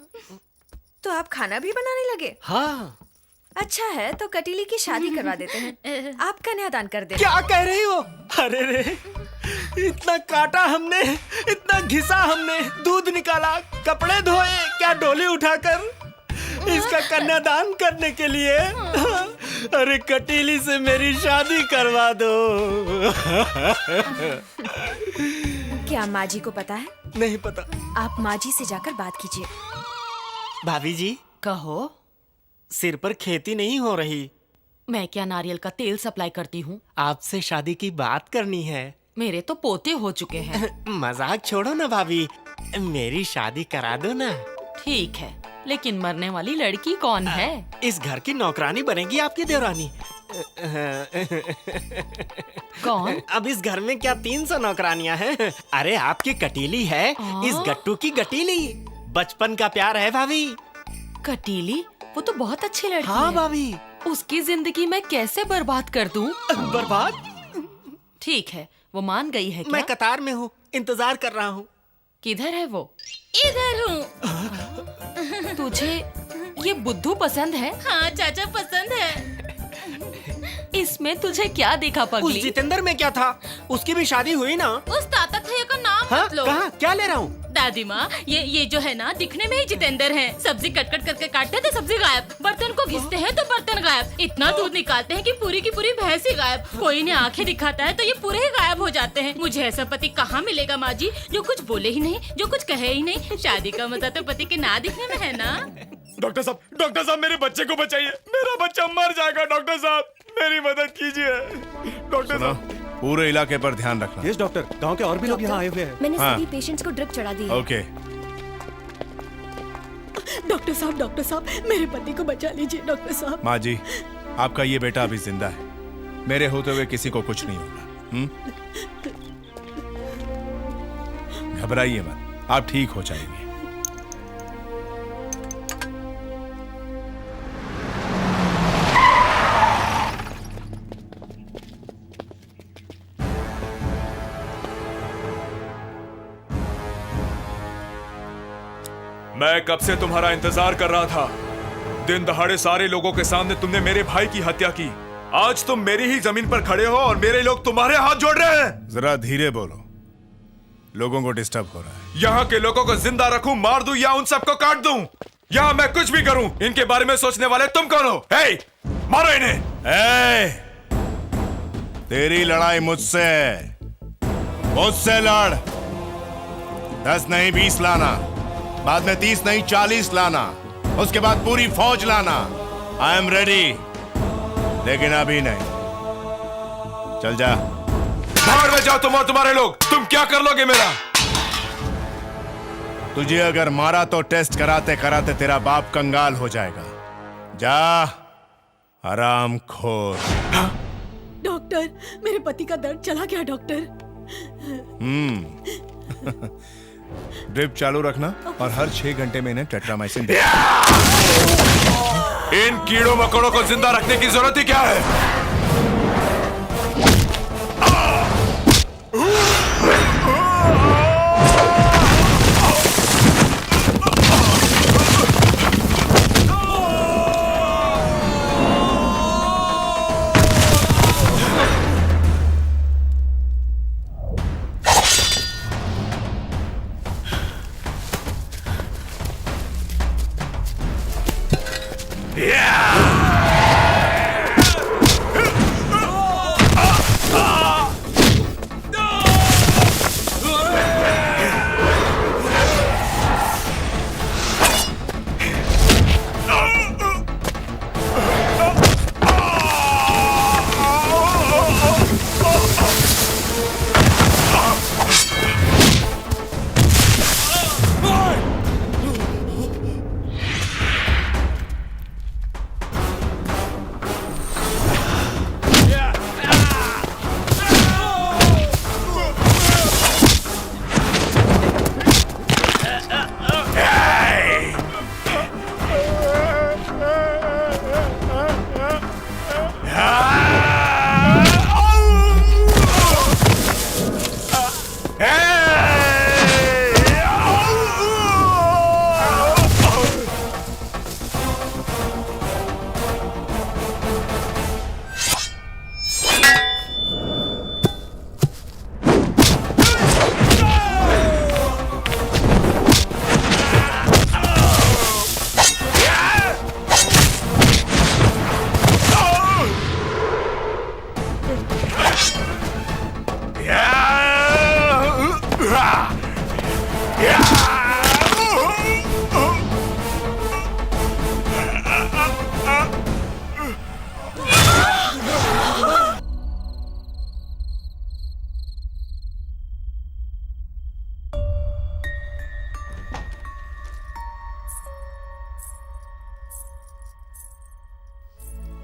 तो आप खाना भी बनाने लगे? हाँ। अच्छा है, तो कटीली की शादी करवा देते हैं। आप कन्यादान कर देना। क्या कह रही हो? अरे रे, इतना काटा हमने, इतना घिसा हमने, दूध निकाला, कपड़े धोए, क्या डोली उठाकर इसका कन्यादान करने के लिए। अरे कटीली से मेरी शादी करवा दो। क्या माँ जी को पता है? नहीं पता। आप माँ जी से जाकर बात कीजिए। भाभी जी, कहो। सिर पर खेती नहीं हो रही। मैं क्या नारियल का तेल सप्लाई करती हूँ? आपसे शादी की बात करनी है। मेरे तो पोते हो चुके हैं। मजाक छोड़ो ना भाभी, मेरी शादी करा दो ना। ठीक है, लेकिन मरने वाली लड़की कौन है? इस घर की नौकरानी बनेगी आपकी देवरानी। कौन? अब इस घर में क्या 300 नौकरानियां हैं? अरे आपकी कटीली है, इस गट्टू की गटीली। बचपन का प्यार है भाभी। कटीली? वो तो बहुत अच्छी लड़की हाँ है। भाभी। उसकी जिंदगी मैं कैसे बर्बाद कर दूं? बर्बाद? ठीक है, वो मान गई है क्या? मैं कतार में हूँ, इंतजार कर रहा हूँ। किधर है वो? इधर हूँ। तुझे ये बुद्धू पसंद है? हाँ चाचा, पसंद है। इसमें तुझे क्या दिखा उस पगली? जितेंद्र में क्या था? उसकी भी शादी हुई ना? उस ताता थैया का नाम हाँ? मत लो। कहाँ? क्या ले रहा हूँ? दादी माँ, ये जो है ना, दिखने में ही जितेंद्र हैं। सब्जी कट कट करके काटते थे, सब्जी गायब। बर्तन को घिसते हैं तो बर्तन गायब। इतना दूध निकालते हैं कि पूरी की पूरी भैंस ही गायब। कोई इन्हें आंखें दिखाता है तो ये पूरे ही गायब हो जाते हैं। मुझे ऐसा पति कहाँ मिलेगा माँ जी, जो कुछ बोले ही नहीं, जो कुछ कहे ही नहीं। शादी का मजा तो पति के ना दिखने में है ना। डॉक्टर साहब, मेरे बच्चे को बचाइए। मेरा बच्चा मर जाएगा। डॉक्टर साहब, मेरी मदद कीजिए। डॉक्टर साहब, पूरे इलाके पर ध्यान रखना। यस डॉक्टर, गांव के और भी लोग यहाँ आए हुए हैं। मैंने हाँ। सभी पेशेंट्स को ड्रिप चढ़ा दी है। ओके। डॉक्टर साहब, मेरे पति को बचा लीजिए डॉक्टर साहब। माँ जी, आपका ये बेटा अभी जिंदा है। मेरे होते हुए किसी को कुछ नहीं होगा। घबराइए मत, आप ठीक हो जाएंगे। मैं कब से तुम्हारा इंतजार कर रहा था। दिन दहाड़े सारे लोगों के सामने तुमने मेरे भाई की हत्या की। आज तुम मेरी ही जमीन पर खड़े हो और मेरे लोग तुम्हारे हाथ जोड़ रहे हैं। जरा धीरे बोलो, लोगों को डिस्टर्ब हो रहा है। यहाँ के लोगों को जिंदा रखूं, मार दूं या उन सबको काट दूं, यहाँ मैं कुछ भी करूं, इनके बारे में सोचने वाले तुम कौन हो? हे, मारो इन्हें। तेरी लड़ाई मुझसे लड़। 10 नहीं 20 लाना, बाद में 30 नहीं 40 लाना, उसके बाद पूरी फौज लाना। आई एम रेडी, लेकिन अभी नहीं। चल जा। बाहर में जाओ तुम और तुम्हारे लोग। तुम क्या कर लोगे मेरा? तुझे अगर मारा तो टेस्ट कराते कराते तेरा बाप कंगाल हो जाएगा। जा, हरामखोर। डॉक्टर, मेरे पति का दर्द चला गया डॉक्टर। ड्रिप चालू रखना और हर 6 घंटे में इन्हें टेट्रामाइसिन दे। इन कीड़ों मकोड़ों को जिंदा रखने की जरूरत ही क्या है?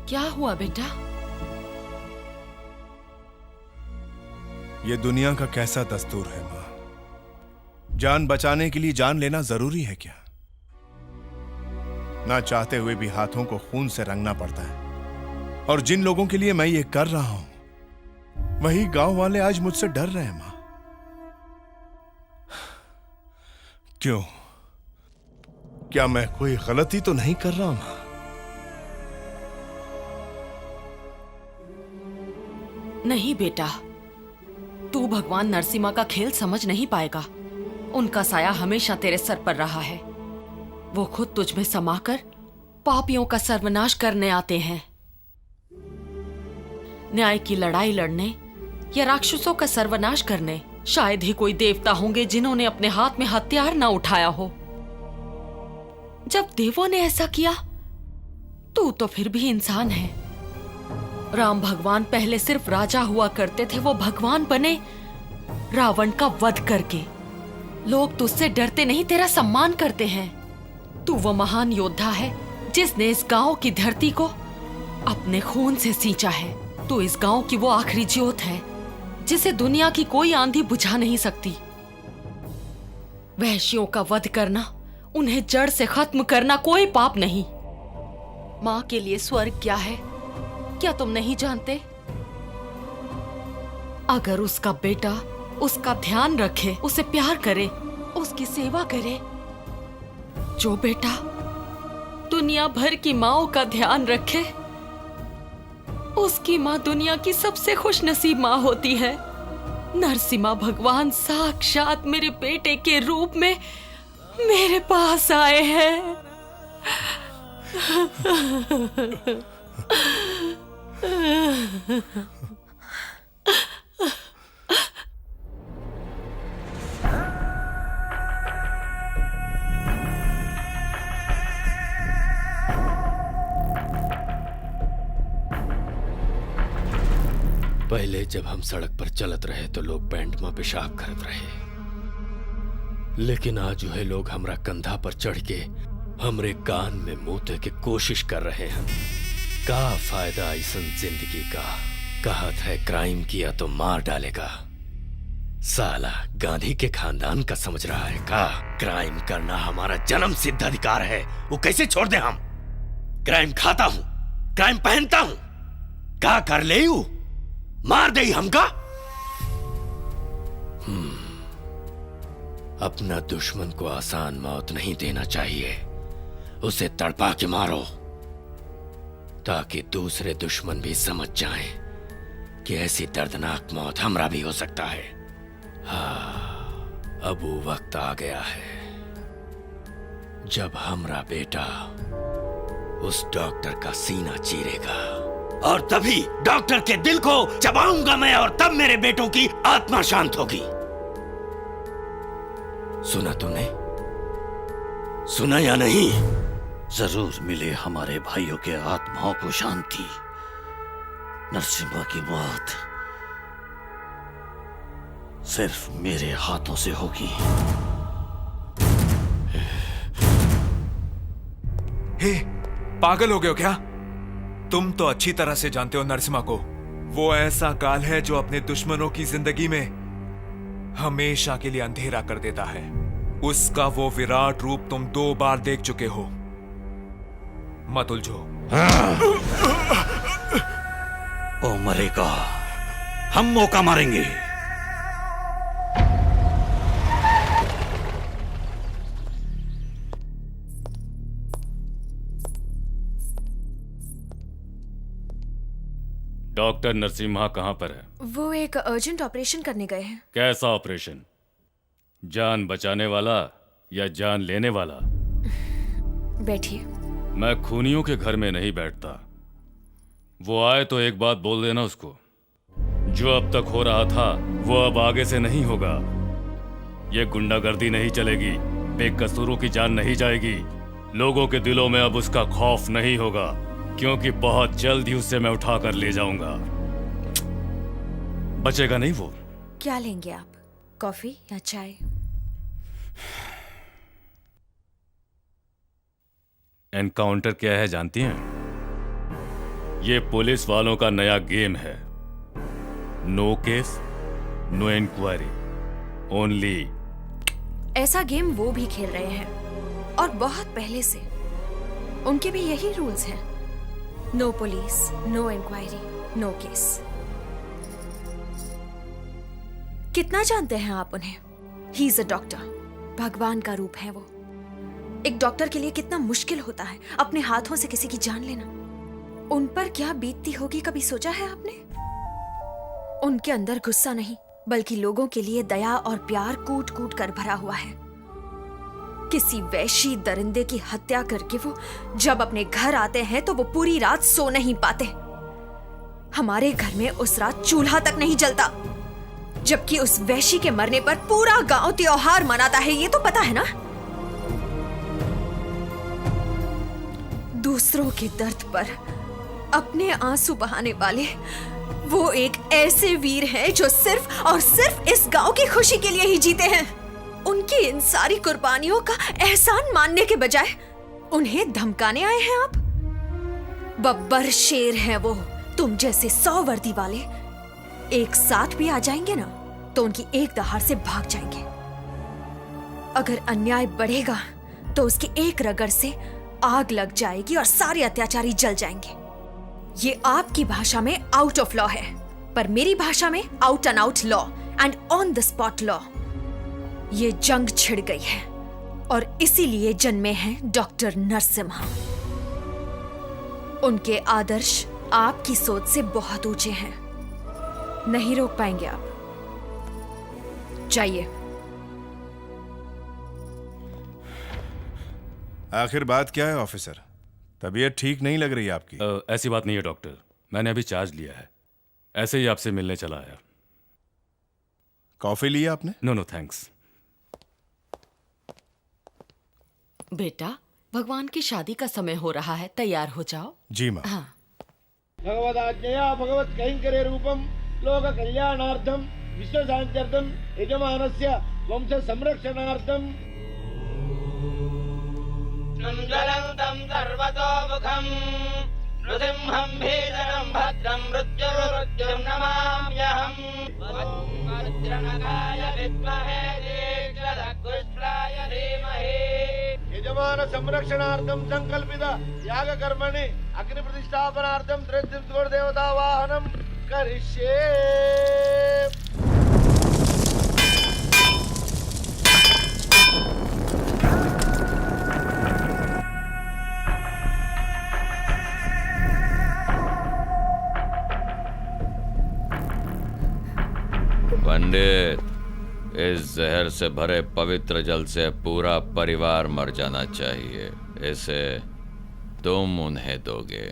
क्या हुआ बेटा? ये दुनिया का कैसा दस्तूर है माँ? जान बचाने के लिए जान लेना जरूरी है क्या? ना चाहते हुए भी हाथों को खून से रंगना पड़ता है। और जिन लोगों के लिए मैं ये कर रहा हूं, वही गांव वाले आज मुझसे डर रहे हैं मां। क्यों? क्या मैं कोई गलती तो नहीं कर रहा हूं मां? नहीं बेटा, तू भगवान नरसिम्हा का खेल समझ नहीं पाएगा। उनका साया हमेशा तेरे सर पर रहा है। वो खुद तुझ में समाकर पापियों का सर्वनाश करने आते हैं। न्याय की लड़ाई लड़ने या राक्षसों का सर्वनाश करने शायद ही कोई देवता होंगे जिन्होंने अपने हाथ में हथियार न उठाया हो। जब देवों ने ऐसा किया, तू तो फिर भी इंसान है। राम भगवान पहले सिर्फ राजा हुआ करते थे, वो भगवान बने रावण का वध करके। लोग तुझसे डरते नहीं, तेरा सम्मान करते हैं। तू वो महान योद्धा है जिसने इस गांव की धरती को अपने खून से सींचा है। तू इस गांव की वो आखिरी ज्योत है जिसे दुनिया की कोई आंधी बुझा नहीं सकती। वहशियों का वध करना, उन्हें जड़ से खत्म करना कोई पाप नहीं। माँ के लिए स्वर्ग क्या है, क्या तुम नहीं जानते? अगर उसका बेटा उसका ध्यान रखे, उसे प्यार करे, उसकी सेवा करे। जो बेटा दुनिया भर की माँओं का ध्यान रखे, उसकी माँ दुनिया की सबसे खुशनसीब माँ होती है। नरसिम्हा भगवान साक्षात मेरे बेटे के रूप में मेरे पास आए हैं। पहले जब हम सड़क पर चलत रहे तो लोग पैंट में पेशाब करत रहे, लेकिन आज जो है लोग हमरा कंधा पर चढ़ के हमरे कान में मुंह के कोशिश कर रहे हैं। का फायदा ऐसन जिंदगी का? कहत है क्राइम किया तो मार डालेगा। साला गांधी के खानदान का समझ रहा है का? क्राइम करना हमारा जन्म सिद्ध अधिकार है, वो कैसे छोड़ दे हम? क्राइम खाता हूं, क्राइम पहनता हूं, का कर ले यू? मार दे हमका? अपना दुश्मन को आसान मौत नहीं देना चाहिए, उसे तड़पा के मारो ताकि दूसरे दुश्मन भी समझ जाएं कि ऐसी दर्दनाक मौत हमरा भी हो सकता है। हाँ, अब वो वक्त आ गया है जब हमरा बेटा उस डॉक्टर का सीना चीरेगा, और तभी डॉक्टर के दिल को चबाऊंगा मैं, और तब मेरे बेटों की आत्मा शांत होगी। सुना तुमने? सुना या नहीं? जरूर मिले हमारे भाइयों के आत्माओं को शांति। नरसिम्हा की मौत सिर्फ मेरे हाथों से होगी। हे, पागल हो गए हो क्या? तुम तो अच्छी तरह से जानते हो नरसिम्हा को। वो ऐसा काल है जो अपने दुश्मनों की जिंदगी में हमेशा के लिए अंधेरा कर देता है। उसका वो विराट रूप तुम 2 बार देख चुके हो। मत उलझो। ओ मरेगा, हम मौका मारेंगे। डॉक्टर नरसिम्हा कहाँ पर है? वो एक अर्जेंट ऑपरेशन करने गए हैं। कैसा ऑपरेशन? जान बचाने वाला या जान लेने वाला? बैठिए। मैं खूनियों के घर में नहीं बैठता। वो आए तो एक बात बोल देना उसको। जो अब तक हो रहा था वो अब आगे से नहीं होगा। ये गुंडागर्दी नहीं चलेगी, बेकसूरों की जान नहीं जाएगी। लोगों के दिलों में अब उसका खौफ नहीं होगा, क्योंकि बहुत जल्द ही उसे मैं उठा कर ले जाऊंगा। बचेगा नहीं वो। क्या लेंगे आप, कॉफी या चाय? एनकाउंटर क्या है जानती हैं? ये पुलिस वालों का नया गेम है। No case, no inquiry, only. ऐसा गेम वो भी खेल रहे हैं और बहुत पहले से। उनके भी यही रूल्स हैं। No police, no inquiry, no case. कितना जानते हैं आप उन्हें? He is a doctor. भगवान का रूप है वो। एक डॉक्टर के लिए कितना मुश्किल होता है अपने हाथों से किसी की जान लेना। उन पर क्या बीतती होगी कभी सोचा है आपने? उनके अंदर गुस्सा नहीं बल्कि लोगों के लिए दया और प्यार कूट कूट कर भरा हुआ है। किसी वैशी दरिंदे की हत्या करके वो जब अपने घर आते हैं तो वो पूरी रात सो नहीं पाते। हमारे घर में उस रात चूल्हा तक नहीं जलता, जबकि उस वैशी के मरने पर पूरा गांव त्योहार मनाता है। ये तो पता है ना? दूसरों के दर्द पर अपने आंसू बहाने वाले वो एक ऐसे वीर हैं जो सिर्फ और सिर्फ इस गांव की खुशी के लिए ही जीते हैं। उनकी इन सारी कुर्बानियों का एहसान मानने के बजाय उन्हें धमकाने आए हैं आप। बब्बर शेर हैं वो। तुम जैसे 100 वर्दी वाले एक साथ भी आ जाएंगे ना तो उनकी एक दहाड़ से भाग जाएंगे। अगर अन्याय बढ़ेगा तो उसकी एक रगड़ से आग लग जाएगी और सारे अत्याचारी जल जाएंगे। ये आपकी भाषा में आउट ऑफ लॉ है, पर मेरी भाषा में out and out law and on the spot law. ये जंग छिड़ गई है और इसीलिए जन्मे हैं डॉक्टर नरसिम्हा। उनके आदर्श आपकी सोच से बहुत ऊंचे हैं। नहीं रोक पाएंगे आप। जाइए। आखिर बात क्या है ऑफिसर? तबीयत ठीक नहीं लग रही आपकी। ऐसी बात नहीं है डॉक्टर, मैंने अभी चार्ज लिया है। ऐसे ही आपसे मिलने चला आया। कॉफी लिया आपने? No no thanks. बेटा, भगवान की शादी का समय हो रहा है, तैयार हो जाओ। जी माँ। हाँ। भगवदाज्ञया भगवत कैंकर्य रूपम लोक कल्याणार्थम विश्व शांत्यर्थम यजमानस्य वंश संरक्षणार्थम ज्वलन्तं सर्वतोमुखं नृसिंहं भीषणं भद्रं मृत्युर्मृत्युं नमाम्यहम्। वज्रनखाय विद्महे दीक्षदकुष्ट्राय धीमहि। यजमान संरक्षणार्थम संकल्पित याग कर्मणि अग्नि प्रतिष्ठापनार्थम त्रिदेव देवता वाहनम करिष्ये। पंडित, इस जहर से भरे पवित्र जल से पूरा परिवार मर जाना चाहिए। इसे तुम उन्हें दोगे।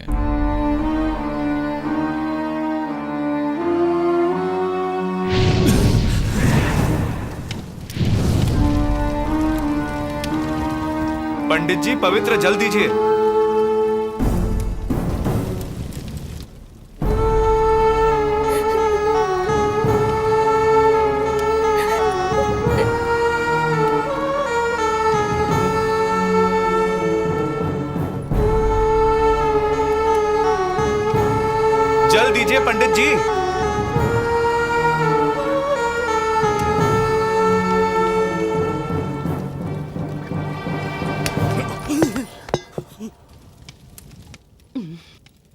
पंडित जी, पवित्र जल दीजिए। जल दीजिए पंडित जी।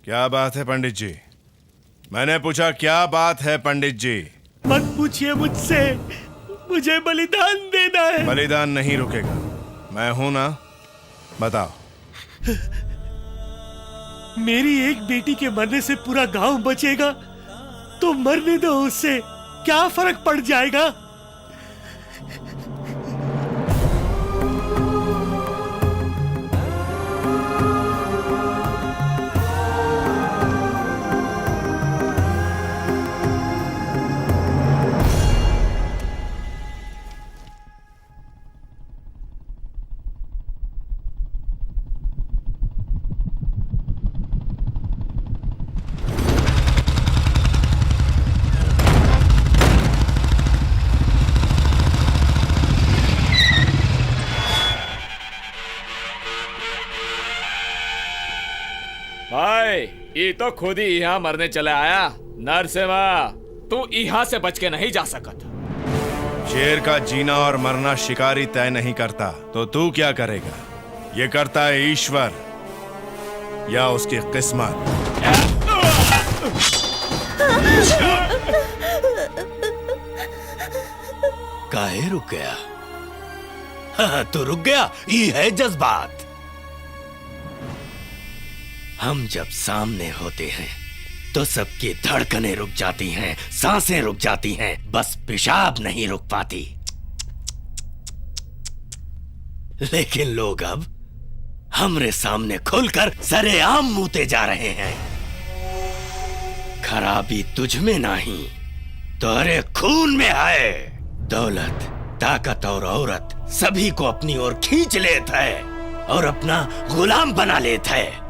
क्या बात है पंडित जी? मैंने पूछा क्या बात है पंडित जी? मत पूछिए मुझसे, मुझे बलिदान देना है। बलिदान नहीं रुकेगा, मैं हूं ना। बताओ। मेरी एक बेटी के मरने से पूरा गांव बचेगा तो मरने दो उससे, क्या फर्क पड़ जाएगा? भाई ये तो खुद ही यहाँ मरने चले आया। नरसिम्हा तू यहाँ से बच के नहीं जा सकता। शेर का जीना और मरना शिकारी तय नहीं करता, तो तू क्या करेगा? ये करता है ईश्वर या उसकी किस्मत। काहे रुक गया? हाँ, तो रुक गया। ये है जज्बात। हम जब सामने होते हैं तो सबकी धड़कनें रुक जाती हैं, सांसें रुक जाती हैं, बस पेशाब नहीं रुक पाती। लेकिन लोग अब हमरे सामने खुलकर सरेआम मुते जा रहे हैं। खराबी तुझ में नहीं, तोरे खून में है। दौलत, ताकत और औरत सभी को अपनी ओर खींच लेता है और अपना गुलाम बना लेता है।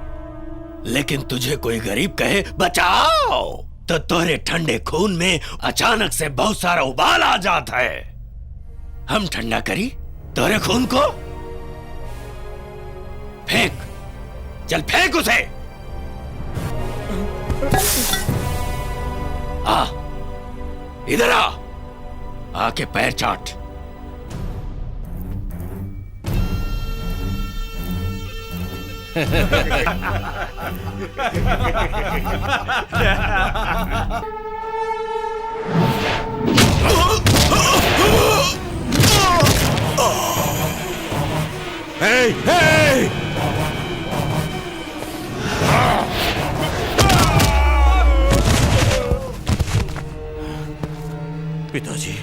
लेकिन तुझे कोई गरीब कहे बचाओ, तो तोरे ठंडे खून में अचानक से बहुत सारा उबाल आ जाता है। हम ठंडा करी तोरे खून को? फेंक, चल फेंक उसे। आ, इधर आ, आके पैर चाट। Hey, hey! पिताजी,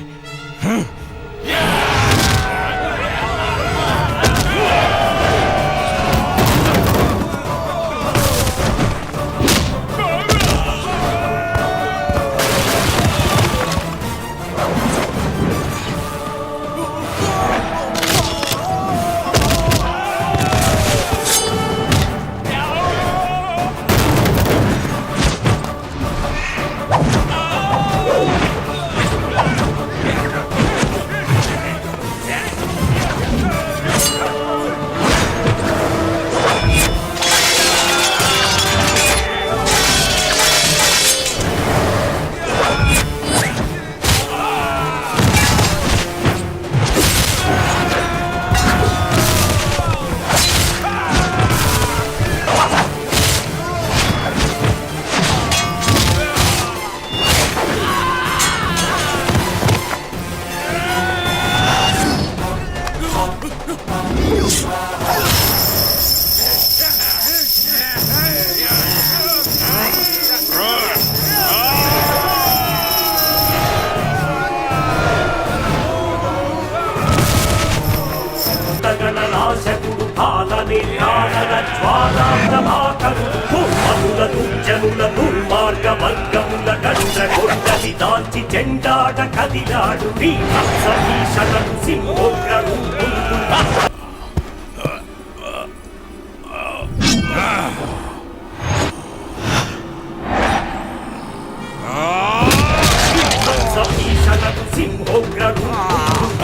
దాల్చి జెండాడ కదిలాడు భీషణను సింహోగ్రను భీషణను సింహోగ్రను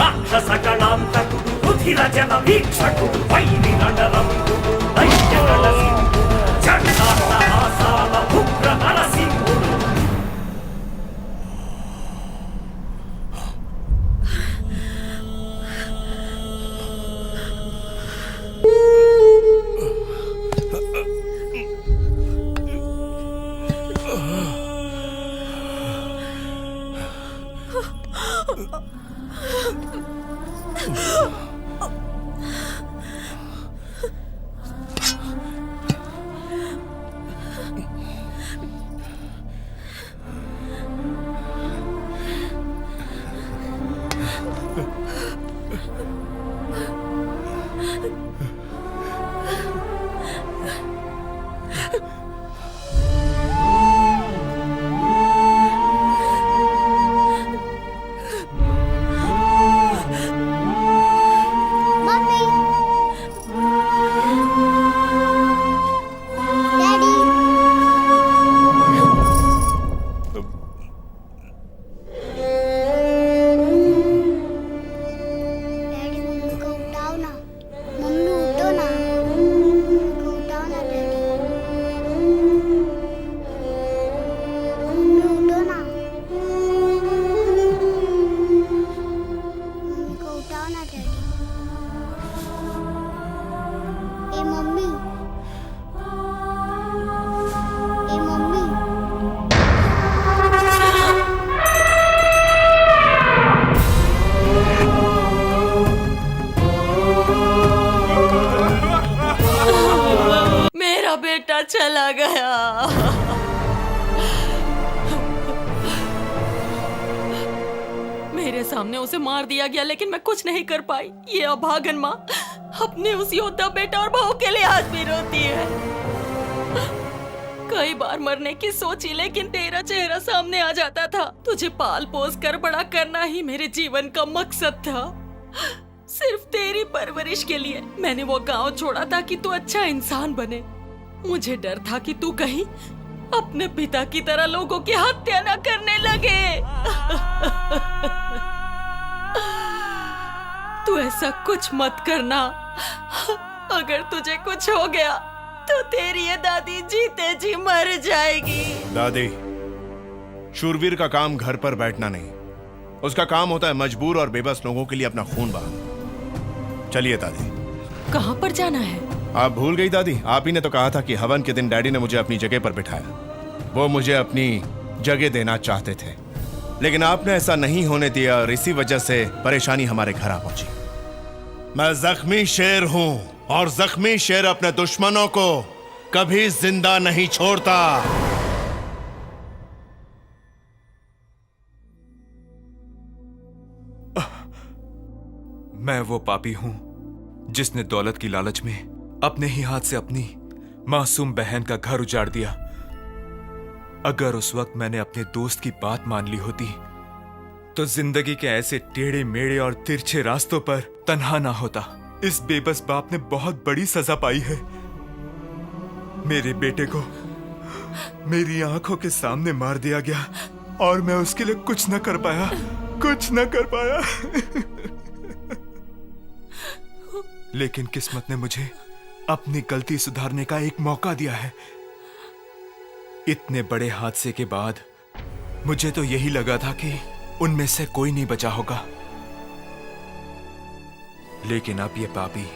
రాక్షస గణాంతకుడు రుధిర జన వీక్షకుడు వైరి నడరంగుడు దైత్యగణ సింహుడు చండాహాసాల ఉగ్ర నరసింహుడు. बेटा चला गया। मेरे सामने उसे मार दिया गया, लेकिन मैं कुछ नहीं कर पाई। ये अभागन माँ अपने उस योद्धा बेटा और बहू के लिए आज भी रोती है। कई बार मरने की सोची, लेकिन तेरा चेहरा सामने आ जाता था। तुझे पाल पोस कर बड़ा करना ही मेरे जीवन का मकसद था। सिर्फ तेरी परवरिश के लिए मैंने वो गांव छोड़ा ताकि तू अच्छा इंसान बने। मुझे डर था कि तू कहीं अपने पिता की तरह लोगों की हत्या न करने लगे। तू ऐसा कुछ मत करना। अगर तुझे कुछ हो गया तो तेरी ये दादी जीते जी मर जाएगी। दादी, शूरवीर का काम घर पर बैठना नहीं, उसका काम होता है मजबूर और बेबस लोगों के लिए अपना खून बहाना। चलिए दादी। कहाँ पर जाना है? आप भूल गई दादी, आप ही ने तो कहा था कि हवन के दिन डैडी ने मुझे अपनी जगह पर बिठाया। वो मुझे अपनी जगह देना चाहते थे, लेकिन आपने ऐसा नहीं होने दिया और इसी वजह से परेशानी हमारे घर आ पहुंची। मैं जख्मी शेर हूं और जख्मी शेर अपने दुश्मनों को कभी जिंदा नहीं छोड़ता। मैं वो पापी हूं जिसने दौलत की लालच में अपने ही हाथ से अपनी मासूम बहन का घर उजाड़ दिया। अगर उस वक्त मैंने अपने दोस्त की बात मान ली होती तो जिंदगी के ऐसे टेढ़े मेढ़े और तिरछे रास्तों पर तन्हा ना होता। इस बेबस बाप ने बहुत बड़ी सजा पाई है। मेरे बेटे को मेरी आंखों के सामने मार दिया गया और मैं उसके लिए कुछ न कर पाया, कुछ न कर पाया। लेकिन किस्मत ने मुझे अपनी गलती सुधारने का एक मौका दिया है। इतने बड़े हादसे के बाद मुझे तो यही लगा था कि उनमें से कोई नहीं बचा होगा, लेकिन अब ये पापी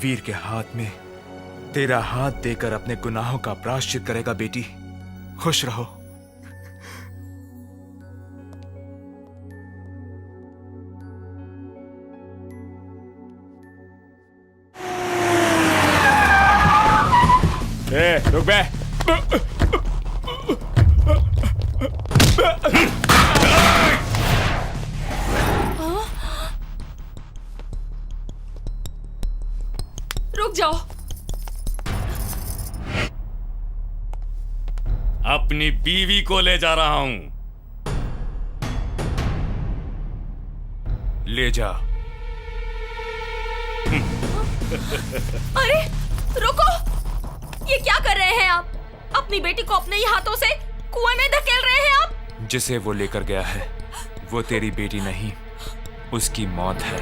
वीर के हाथ में तेरा हाथ देकर अपने गुनाहों का प्रायश्चित करेगा। बेटी, खुश रहो। रुक बे। रुक जाओ। अपनी बीवी को ले जा रहा हूं। ले जा। अरे रुको, ये क्या कर रहे हैं आप? अपनी बेटी को अपने ही हाथों से कुएं में धकेल रहे हैं आप। जिसे वो लेकर गया है वो तेरी बेटी नहीं, उसकी मौत है।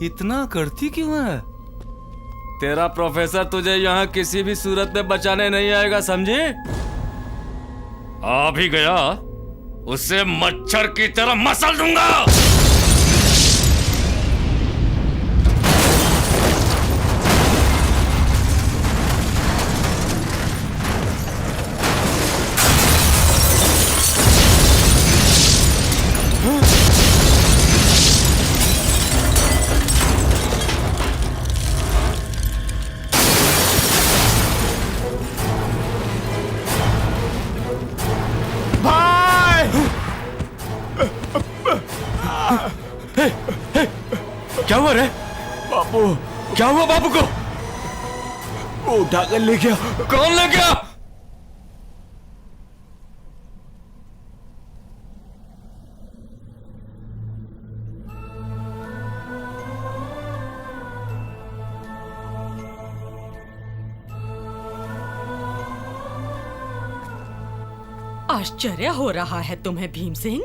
इतना करती क्यों है? तेरा प्रोफेसर तुझे यहाँ किसी भी सूरत में बचाने नहीं आएगा, समझे? आ भी गया, उसे मच्छर की तरह मसल दूंगा। क्या हुआ रे बापू? क्या हुआ बापू को? वो उठाकर ले गया। कौन ले गया? आश्चर्य हो रहा है तुम्हें भीम सिंह?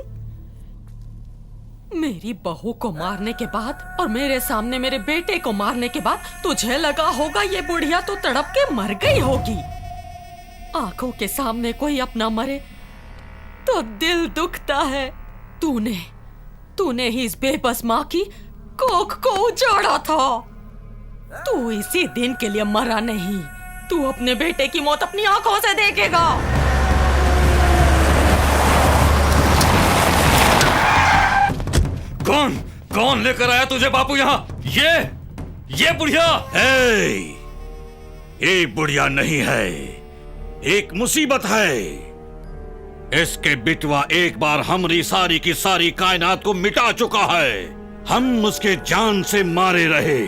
मेरी बहू को मारने के बाद और मेरे सामने मेरे बेटे को मारने के बाद तुझे लगा होगा ये बुढ़िया तो तड़प के मर गई होगी। आंखों के सामने कोई अपना मरे तो दिल दुखता है। तूने ही इस बेबस माँ की कोख को उजाड़ा था। तू इसी दिन के लिए मरा नहीं, तू अपने बेटे की मौत अपनी आंखों से देखेगा। कौन लेकर आया तुझे बापू यहाँ? ये बुढ़िया? ये बुढ़िया नहीं है, एक मुसीबत है। इसके बिटवा एक बार हमारी सारी की सारी कायनात को मिटा चुका है। हम उसके जान से मारे रहे,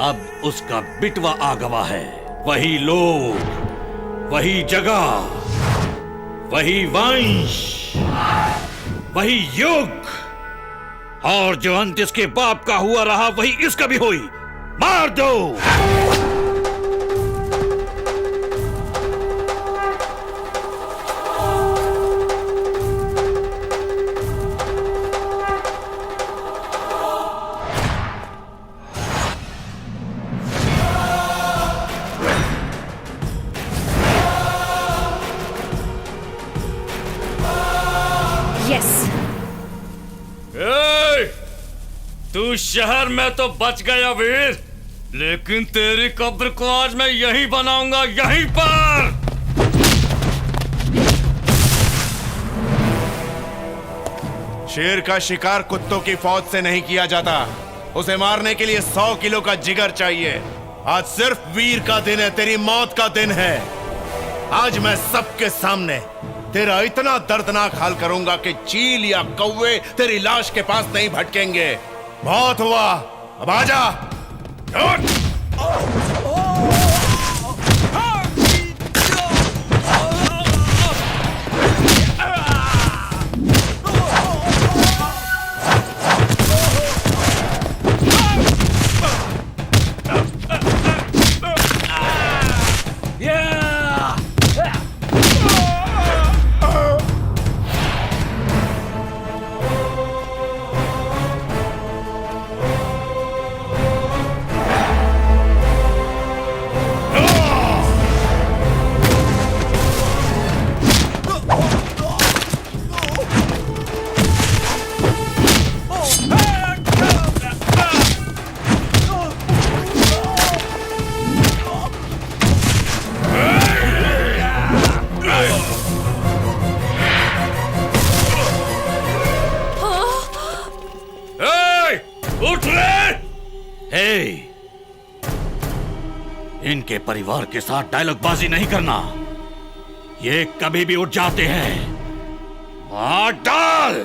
अब उसका बिटवा आ गवा है। वही लोग, वही जगह, वही वंश, वही युग, और जो अंत इसके बाप का हुआ रहा वही इसका भी हुई। मार दो। तू शहर में तो बच गया वीर, लेकिन तेरी कब्र को आज मैं यहीं बनाऊंगा, यहीं पर। शेर का शिकार कुत्तों की फौज से नहीं किया जाता, उसे मारने के लिए 100 किलो का जिगर चाहिए। आज सिर्फ वीर का दिन है, तेरी मौत का दिन है। आज मैं सबके सामने तेरा इतना दर्दनाक हाल करूंगा कि चील या कौवे तेरी लाश के पास नहीं भटकेंगे। बहुत हुआ, अब आजा। इनके परिवार के साथ डायलॉगबाजी नहीं करना, ये कभी भी उठ जाते हैं। मार डाल।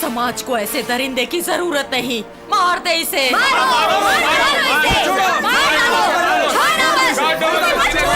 समाज को ऐसे दरिंदे की जरूरत नहीं, मार दे इसे। मारो, मारो, मारो, मारो, मारो, मारो, मारो, मारो, मारो, मारो, मारो, मारो, मारो,